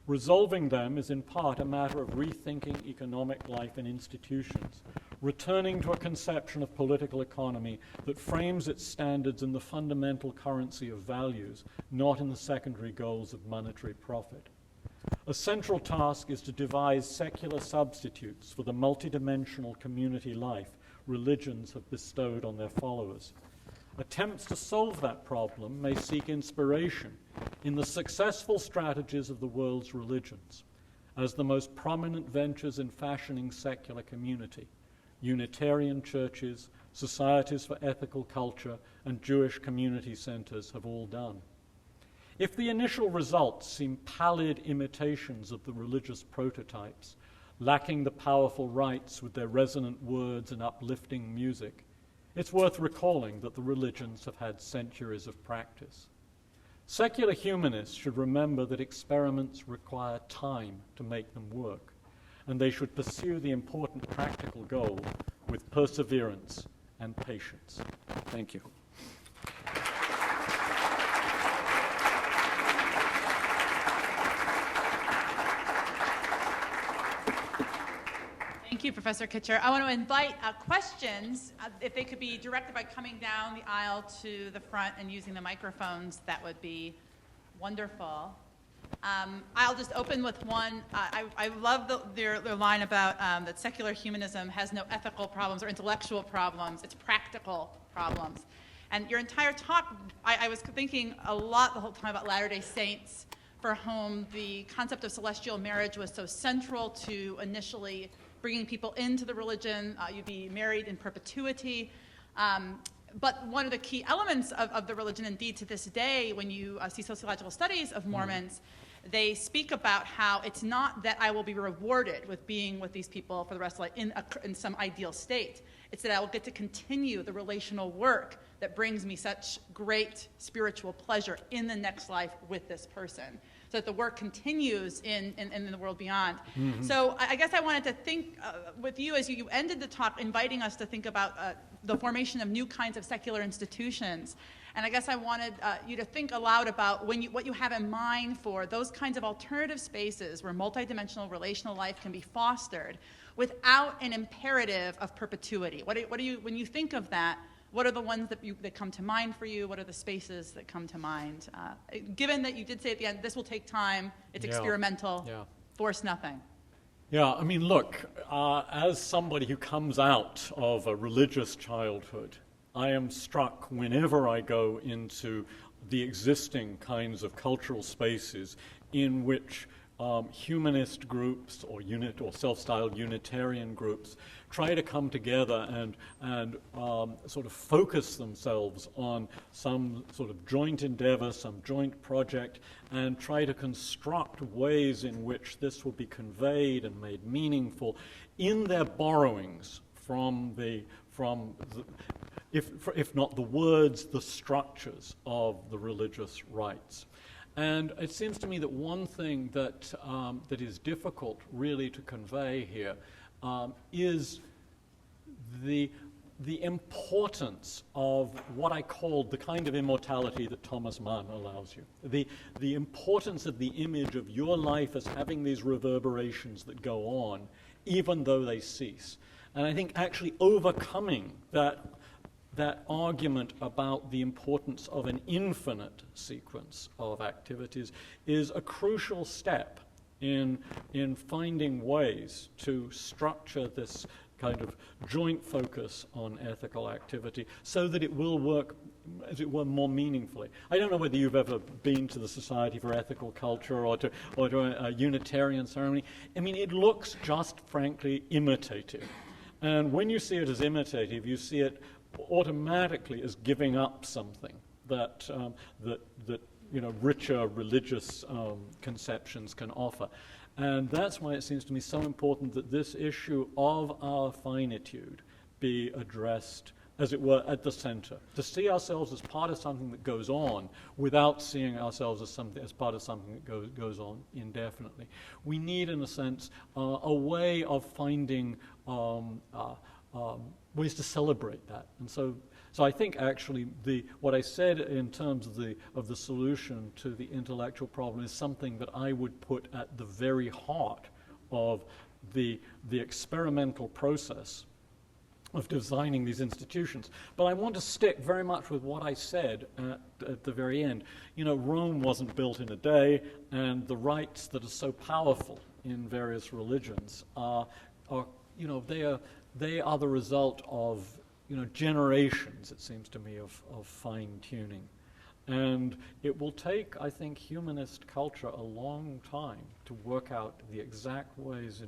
Resolving them is in part a matter of rethinking economic life and institutions, returning to a conception of political economy that frames its standards in the fundamental currency of values, not in the secondary goals of monetary profit. A central task is to devise secular substitutes for the multidimensional community life religions have bestowed on their followers. Attempts to solve that problem may seek inspiration in the successful strategies of the world's religions, as the most prominent ventures in fashioning secular community, Unitarian churches, societies for ethical culture, and Jewish community centers have all done. If the initial results seem pallid imitations of the religious prototypes, lacking the powerful rites with their resonant words and uplifting music, it's worth recalling that the religions have had centuries of practice. Secular humanists should remember that experiments require time to make them work, and they should pursue the important practical goal with perseverance and patience. Thank you. Thank you, Professor Kitcher. I want to invite questions, if they could be directed by coming down the aisle to the front and using the microphones, that would be wonderful. I'll just open with one. I love their line about that secular humanism has no ethical problems or intellectual problems. It's practical problems. And your entire talk, I was thinking a lot the whole time about Latter-day Saints, for whom the concept of celestial marriage was so central to initially bringing people into the religion. You'd be married in perpetuity. But one of the key elements of the religion, indeed to this day, when you see sociological studies of Mormons, they speak about how it's not that I will be rewarded with being with these people for the rest of life in some ideal state. It's that I will get to continue the relational work that brings me such great spiritual pleasure in the next life with this person, so that the work continues in the world beyond. Mm-hmm. So I guess I wanted to think with you as you ended the talk, inviting us to think about the formation of new kinds of secular institutions. And I guess I wanted you to think aloud about what you have in mind for those kinds of alternative spaces where multidimensional relational life can be fostered without an imperative of perpetuity. What do you, when you think of that, what are the ones that come to mind for you? What are the spaces that come to mind? Given that you did say at the end, this will take time, it's experimental, force nothing. Yeah, I mean, look, as somebody who comes out of a religious childhood, I am struck whenever I go into the existing kinds of cultural spaces in which humanist groups or self-styled Unitarian groups try to come together and sort of focus themselves on some sort of joint endeavor, some joint project, and try to construct ways in which this will be conveyed and made meaningful in their borrowings from if not the words, the structures of the religious rites. And it seems to me that one thing that is difficult really to convey here is the importance of what I called the kind of immortality that Thomas Mann allows you. The importance of the image of your life as having these reverberations that go on, even though they cease. And I think actually overcoming that argument about the importance of an infinite sequence of activities is a crucial step in finding ways to structure this kind of joint focus on ethical activity so that it will work, as it were, more meaningfully. I don't know whether you've ever been to the Society for Ethical Culture or to a Unitarian ceremony. I mean, it looks just frankly imitative. And when you see it as imitative, you see it automatically as giving up something that richer religious conceptions can offer. And that's why it seems to me so important that this issue of our finitude be addressed as it were, at the center, to see ourselves as part of something that goes on without seeing ourselves as part of something that goes on indefinitely. We need, in a sense, a way of finding ways to celebrate that. And so I think actually what I said in terms of the solution to the intellectual problem is something that I would put at the very heart of the experimental process of designing these institutions. But I want to stick very much with what I said at the very end. You know, Rome wasn't built in a day, and the rites that are so powerful in various religions are you know, they are the result of, you know, generations, it seems to me, of fine-tuning. And it will take, I think, humanist culture a long time to work out the exact ways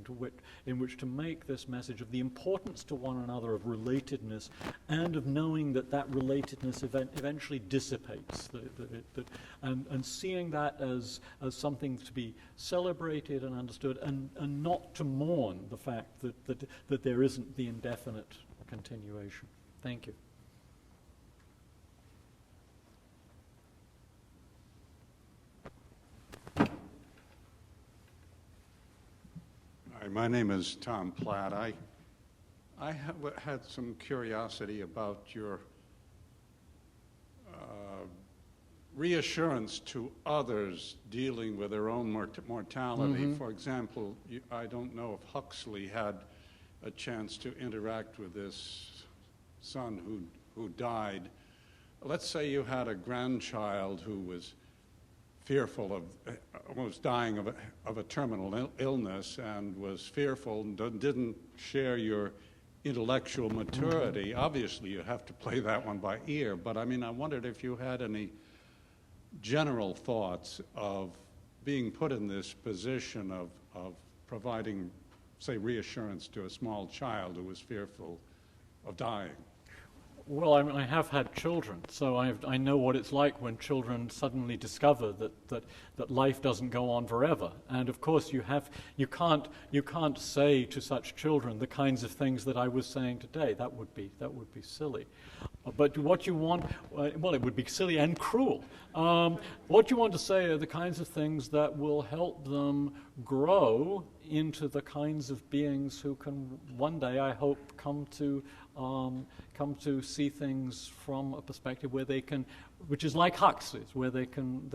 in which to make this message of the importance to one another of relatedness, and of knowing that relatedness eventually dissipates, and seeing that as something to be celebrated and understood, and not to mourn the fact that there isn't the indefinite continuation. Thank you. Hi, my name is Tom Platt. I had some curiosity about your reassurance to others dealing with their own mortality. Mm-hmm. For example, I don't know if Huxley had a chance to interact with this son who died. Let's say you had a grandchild who was fearful was dying of a terminal illness, and was fearful and didn't share your intellectual maturity. Mm-hmm. Obviously, you have to play that one by ear, but I mean, I wondered if you had any general thoughts of being put in this position of providing, say, reassurance to a small child who was fearful of dying. Well, I have had children, so I know what it's like when children suddenly discover that life doesn't go on forever. And of course, you can't say to such children the kinds of things that I was saying today. That would be silly. But what you want, well, it would be silly and cruel. What you want to say are the kinds of things that will help them grow into the kinds of beings who can one day, I hope, come to see things from a perspective where they can, which is like Huxley's, where they can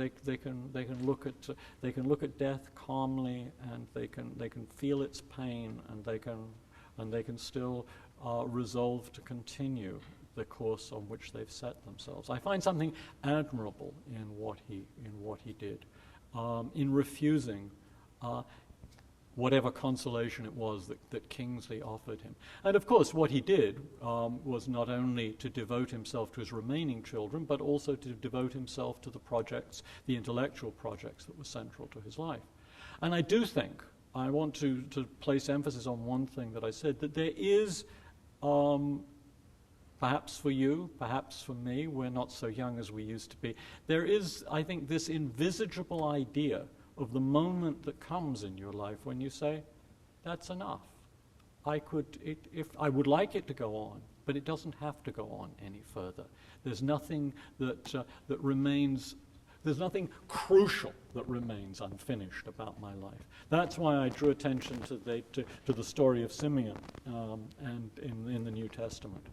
look at death calmly, and they can feel its pain, and they can still resolve to continue the course on which they've set themselves. I find something admirable in what he did, in refusing whatever consolation it was that Kingsley offered him. And of course, what he did was not only to devote himself to his remaining children, but also to devote himself to the projects, the intellectual projects that were central to his life. And I do think, I want to place emphasis on one thing that I said, that there is, perhaps for you, perhaps for me, we're not so young as we used to be, there is, I think, this invisible idea of the moment that comes in your life when you say, that's enough. I would like it to go on, but it doesn't have to go on any further. There's nothing that remains, there's nothing crucial that remains unfinished about my life. That's why I drew attention to the story of Simeon and in the New Testament.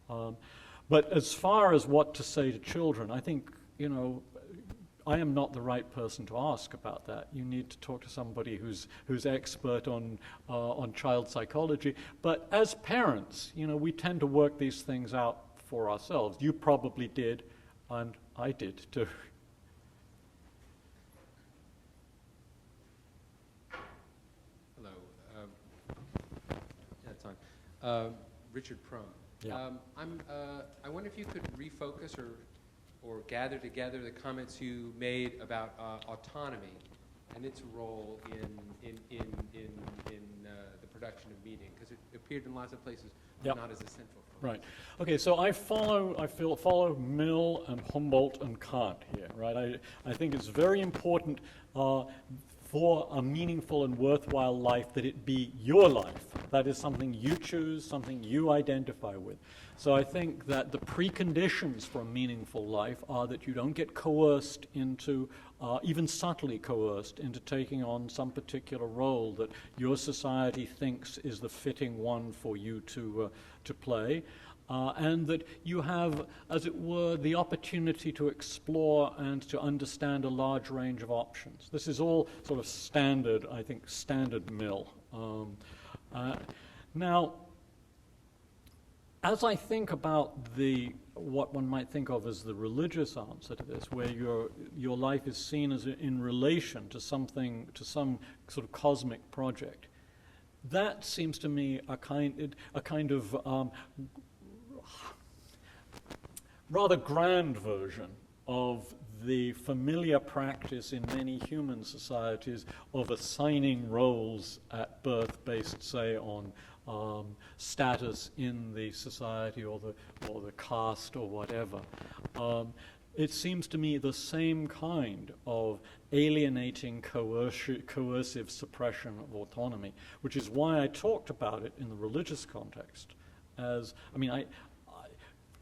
But as far as what to say to children, I think, you know, I am not the right person to ask about that. You need to talk to somebody who's expert on child psychology. But as parents, you know, we tend to work these things out for ourselves. You probably did, and I did too. Hello. That's on. Richard Prum. Yeah. I wonder if you could refocus or gather together the comments you made about autonomy and its role in the production of meaning, because it appeared in lots of places, but not as a central focus. Right. Okay. So I follow Mill and Humboldt and Kant here. Right. I think it's very important for a meaningful and worthwhile life that it be your life That is something you choose, something you identify with. So I think that the preconditions for a meaningful life are that you don't get coerced into, even subtly coerced, into taking on some particular role that your society thinks is the fitting one for you to play. And that you have, as it were, the opportunity to explore and to understand a large range of options. This is all sort of standard, I think, standard mill. Now, as I think about what one might think of as the religious answer to this, where your life is seen as in relation to some sort of cosmic project, that seems to me a kind of rather grand version of the familiar practice in many human societies of assigning roles at birth based, say, on status in the society or the caste or whatever. It seems to me the same kind of alienating coercive suppression of autonomy, which is why I talked about it in the religious context.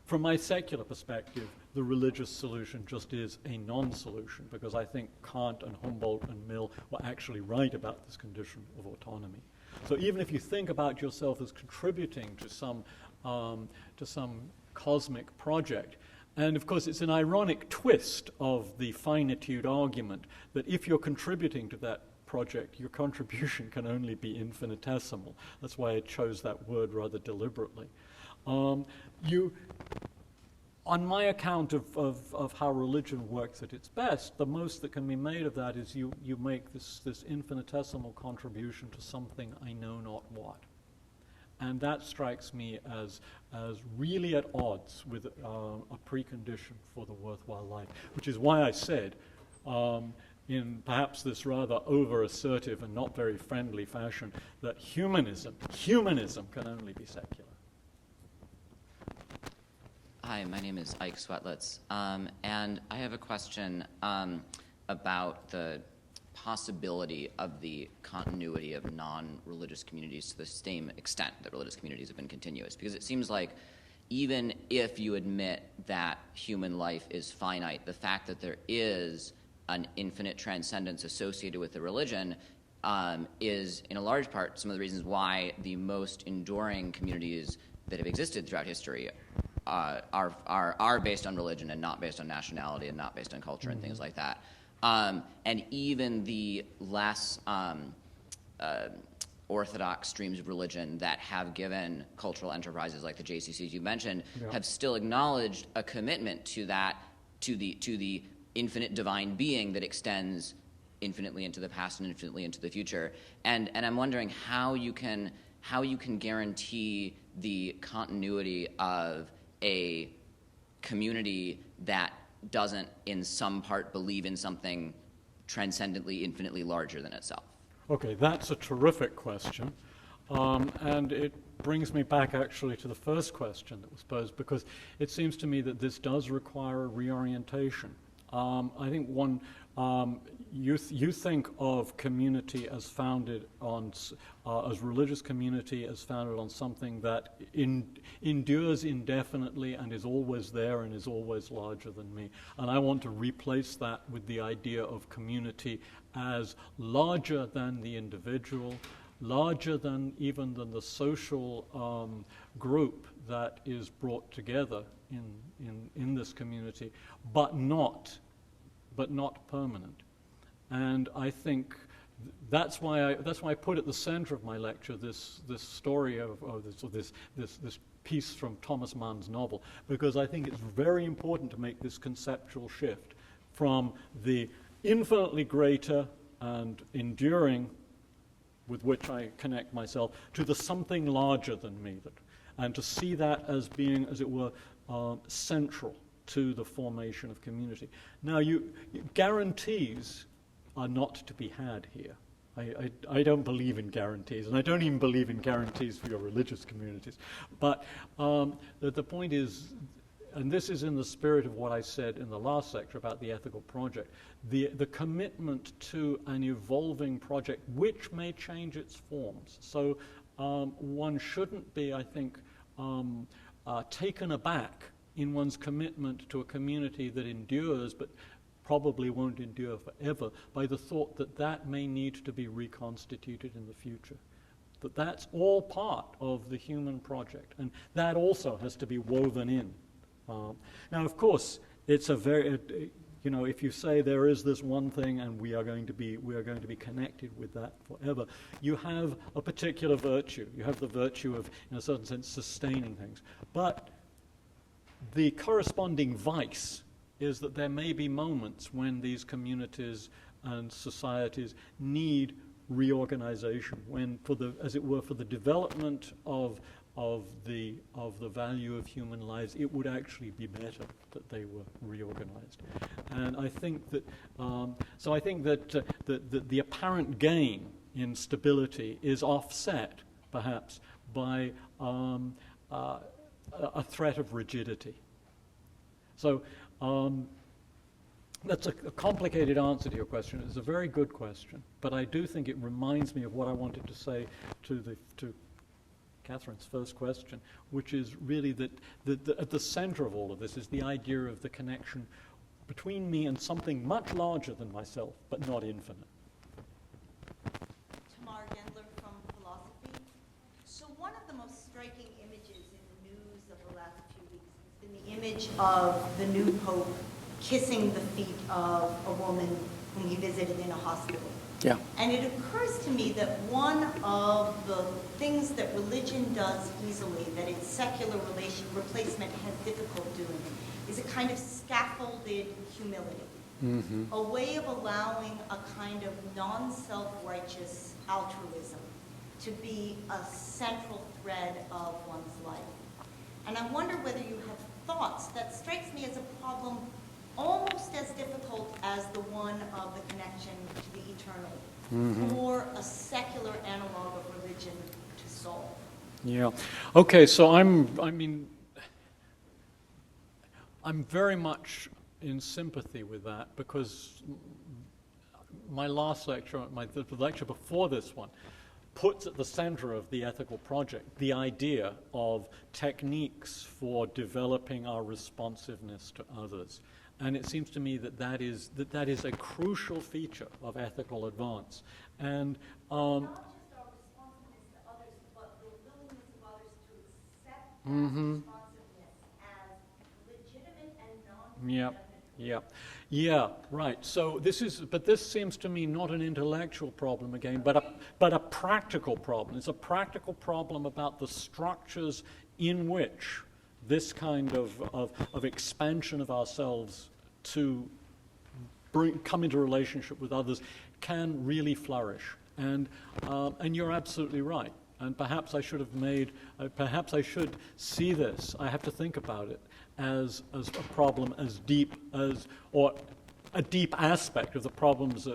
From my secular perspective, the religious solution just is a non-solution, because I think Kant and Humboldt and Mill were actually right about this condition of autonomy. So even if you think about yourself as contributing to some cosmic project, and of course it's an ironic twist of the finitude argument that if you're contributing to that project, your contribution can only be infinitesimal. That's why I chose that word rather deliberately. On my account of how religion works at its best, the most that can be made of that is you make this infinitesimal contribution to something I know not what. And that strikes me as really at odds with a precondition for the worthwhile life, which is why I said, in perhaps this rather over-assertive and not very friendly fashion, that humanism can only be secular. Hi, my name is Ike Swetlitz, and I have a question about the possibility of the continuity of non-religious communities to the same extent that religious communities have been continuous. Because it seems like even if you admit that human life is finite, the fact that there is an infinite transcendence associated with the religion is, in a large part, some of the reasons why the most enduring communities that have existed throughout history are based on religion and not based on nationality and not based on culture and things like that. And even the less orthodox streams of religion that have given cultural enterprises like the JCCs you mentioned have still acknowledged a commitment to that, to the infinite divine being that extends infinitely into the past and infinitely into the future. And I'm wondering how you can guarantee the continuity of a community that doesn't in some part believe in something transcendently, infinitely larger than itself. Okay, that's a terrific question. And it brings me back actually to the first question that was posed, because it seems to me that this does require a reorientation. I think you think of community as founded on, as religious community as founded on something that endures indefinitely and is always there and is always larger than me. And I want to replace that with the idea of community as larger than the individual, larger than even than the social group that is brought together in this community, but not permanent. And I think that's why I put at the center of my lecture this story of this piece from Thomas Mann's novel, because I think it's very important to make this conceptual shift from the infinitely greater and enduring with which I connect myself to the something larger than me, and to see that as being, as it were, central to the formation of community. Now, guarantees are not to be had here. I don't believe in guarantees, and I don't even believe in guarantees for your religious communities. But the point is, and this is in the spirit of what I said in the last lecture about the ethical project, the commitment to an evolving project which may change its forms. So one shouldn't be, I think, taken aback in one's commitment to a community that endures but probably won't endure forever by the thought that that may need to be reconstituted in the future. That that's all part of the human project, and that also has to be woven in. Now, of course, it's a very, if you say there is this one thing and we are going to be connected with that forever, you have a particular virtue. You have the virtue of, in a certain sense, sustaining things. But the corresponding vice is that there may be moments when these communities and societies need reorganization, when, for the development of the value of human lives, it would actually be better that they were reorganized. And I think that the apparent gain in stability is offset, perhaps, by a threat of rigidity. So that's a complicated answer to your question. It's a very good question, but I do think it reminds me of what I wanted to say to Catherine's first question, which is really that at the center of all of this is the idea of the connection between me and something much larger than myself, but not infinite. Tamar Gendler from Philosophy. So one of the most striking images in the news of the last few weeks has been the image of the new Pope kissing the feet of a woman whom he visited in a hospital. Yeah. And it occurs to me that one of the things that religion does easily, that its secular replacement has difficult doing, is a kind of scaffolded humility. Mm-hmm. A way of allowing a kind of non-self-righteous altruism to be a central thread of one's life. And I wonder whether you have thoughts. That strikes me as a problem almost as difficult as the one of the connection to the eternal, mm-hmm. or a secular analog of religion to solve. Yeah. Okay, so I'm very much in sympathy with that, because my last lecture, the lecture before this one, puts at the center of the ethical project the idea of techniques for developing our responsiveness to others. And it seems to me that is a crucial feature of ethical advance. And not just our responsiveness to others, but the willingness of others to accept that mm-hmm. responsiveness as legitimate and non-legitimate. Yeah, right. So this seems to me not an intellectual problem again, but a practical problem. It's a practical problem about the structures in which this kind of expansion of ourselves to come into relationship with others can really flourish. And you're absolutely right. And perhaps I should see this. I have to think about it as a problem as deep as, or a deep aspect of the problems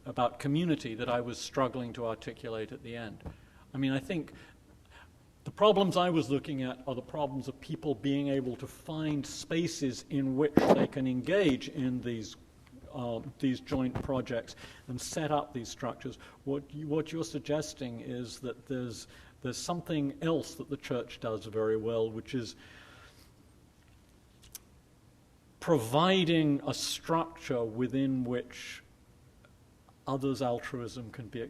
about community that I was struggling to articulate at the end. I mean, I think the problems I was looking at are the problems of people being able to find spaces in which they can engage in these joint projects and set up these structures. What you're suggesting is that there's something else that the church does very well, which is providing a structure within which others' altruism can be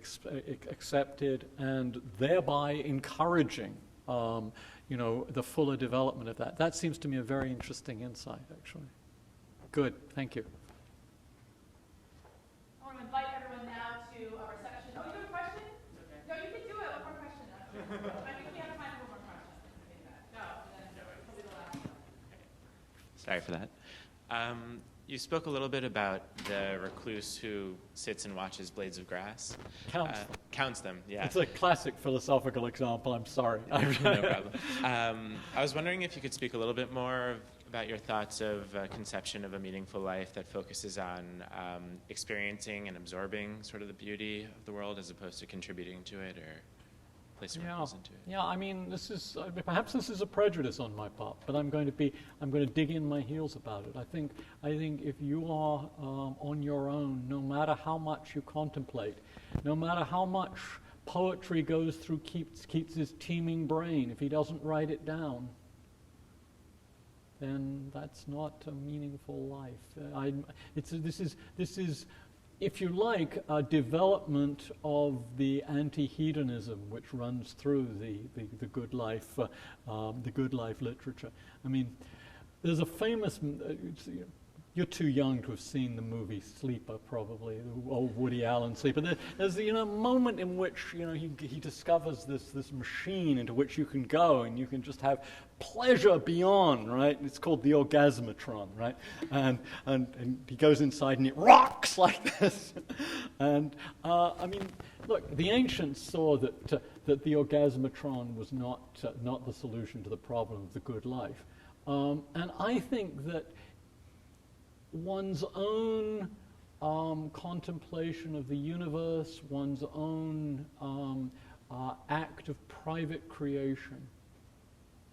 accepted, and thereby encouraging, the fuller development of that. That seems to me a very interesting insight, actually. Good, thank you. I want to invite everyone now to our section. Oh, you have a question? Okay. No, you can do it. One more question. I think we have time for one more question. No, then it'll be the last one. Sorry for that. You spoke a little bit about the recluse who sits and watches blades of grass. Counts them, yeah. It's a classic philosophical example, I'm sorry. No problem. I was wondering if you could speak a little bit more about your thoughts of conception of a meaningful life that focuses on experiencing and absorbing sort of the beauty of the world as opposed to contributing to it or placing ourselves into it. Yeah, I mean, perhaps this is a prejudice on my part, but I'm going to dig in my heels about it. I think if you are on your own, no matter how much you contemplate, no matter how much poetry goes through Keats's teeming brain. If he doesn't write it down, then that's not a meaningful life. This is, if you like, a development of the anti-hedonism which runs through the good life literature. I mean, there's a famous. You're too young to have seen the movie Sleeper, probably, the old Woody Allen Sleeper. There's a moment in which he discovers this machine into which you can go and you can just have pleasure beyond, right? It's called the orgasmatron, right? And he goes inside and it rocks like this. And I mean, look, the ancients saw that the orgasmatron was not the solution to the problem of the good life, and I think that one's own contemplation of the universe, one's own act of private creation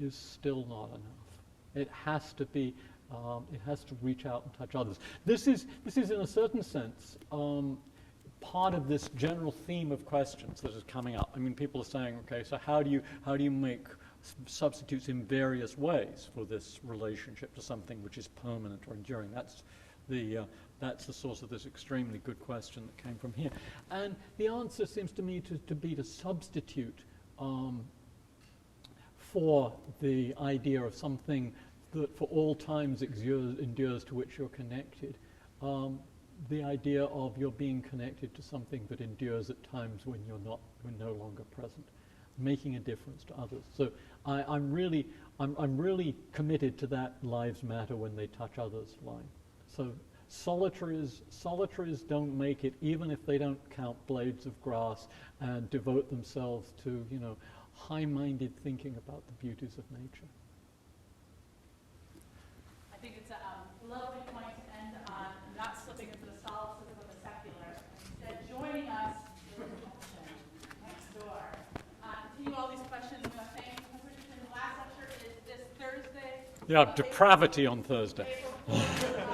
is still not enough. It has to be, it has to reach out and touch others. This is in a certain sense part of this general theme of questions that is coming up. I mean, people are saying, okay, so how do you make substitutes in various ways for this relationship to something which is permanent or enduring? That's the source of this extremely good question that came from here. And the answer seems to me to be to substitute for the idea of something that for all times endures, to which you're connected, the idea of you're being connected to something that endures at times when you're no longer present, making a difference to others. So I'm really committed to that lives matter when they touch others line. So solitaries don't make it, even if they don't count blades of grass and devote themselves to high-minded thinking about the beauties of nature. I think it's a lovely point to end on, not slipping into the solipsism of the secular, instead joining us in the question next door. Continue all these questions. Thank you, Professor Richardson. The last lecture is this Thursday. Yeah, depravity on Thursday. April 4th.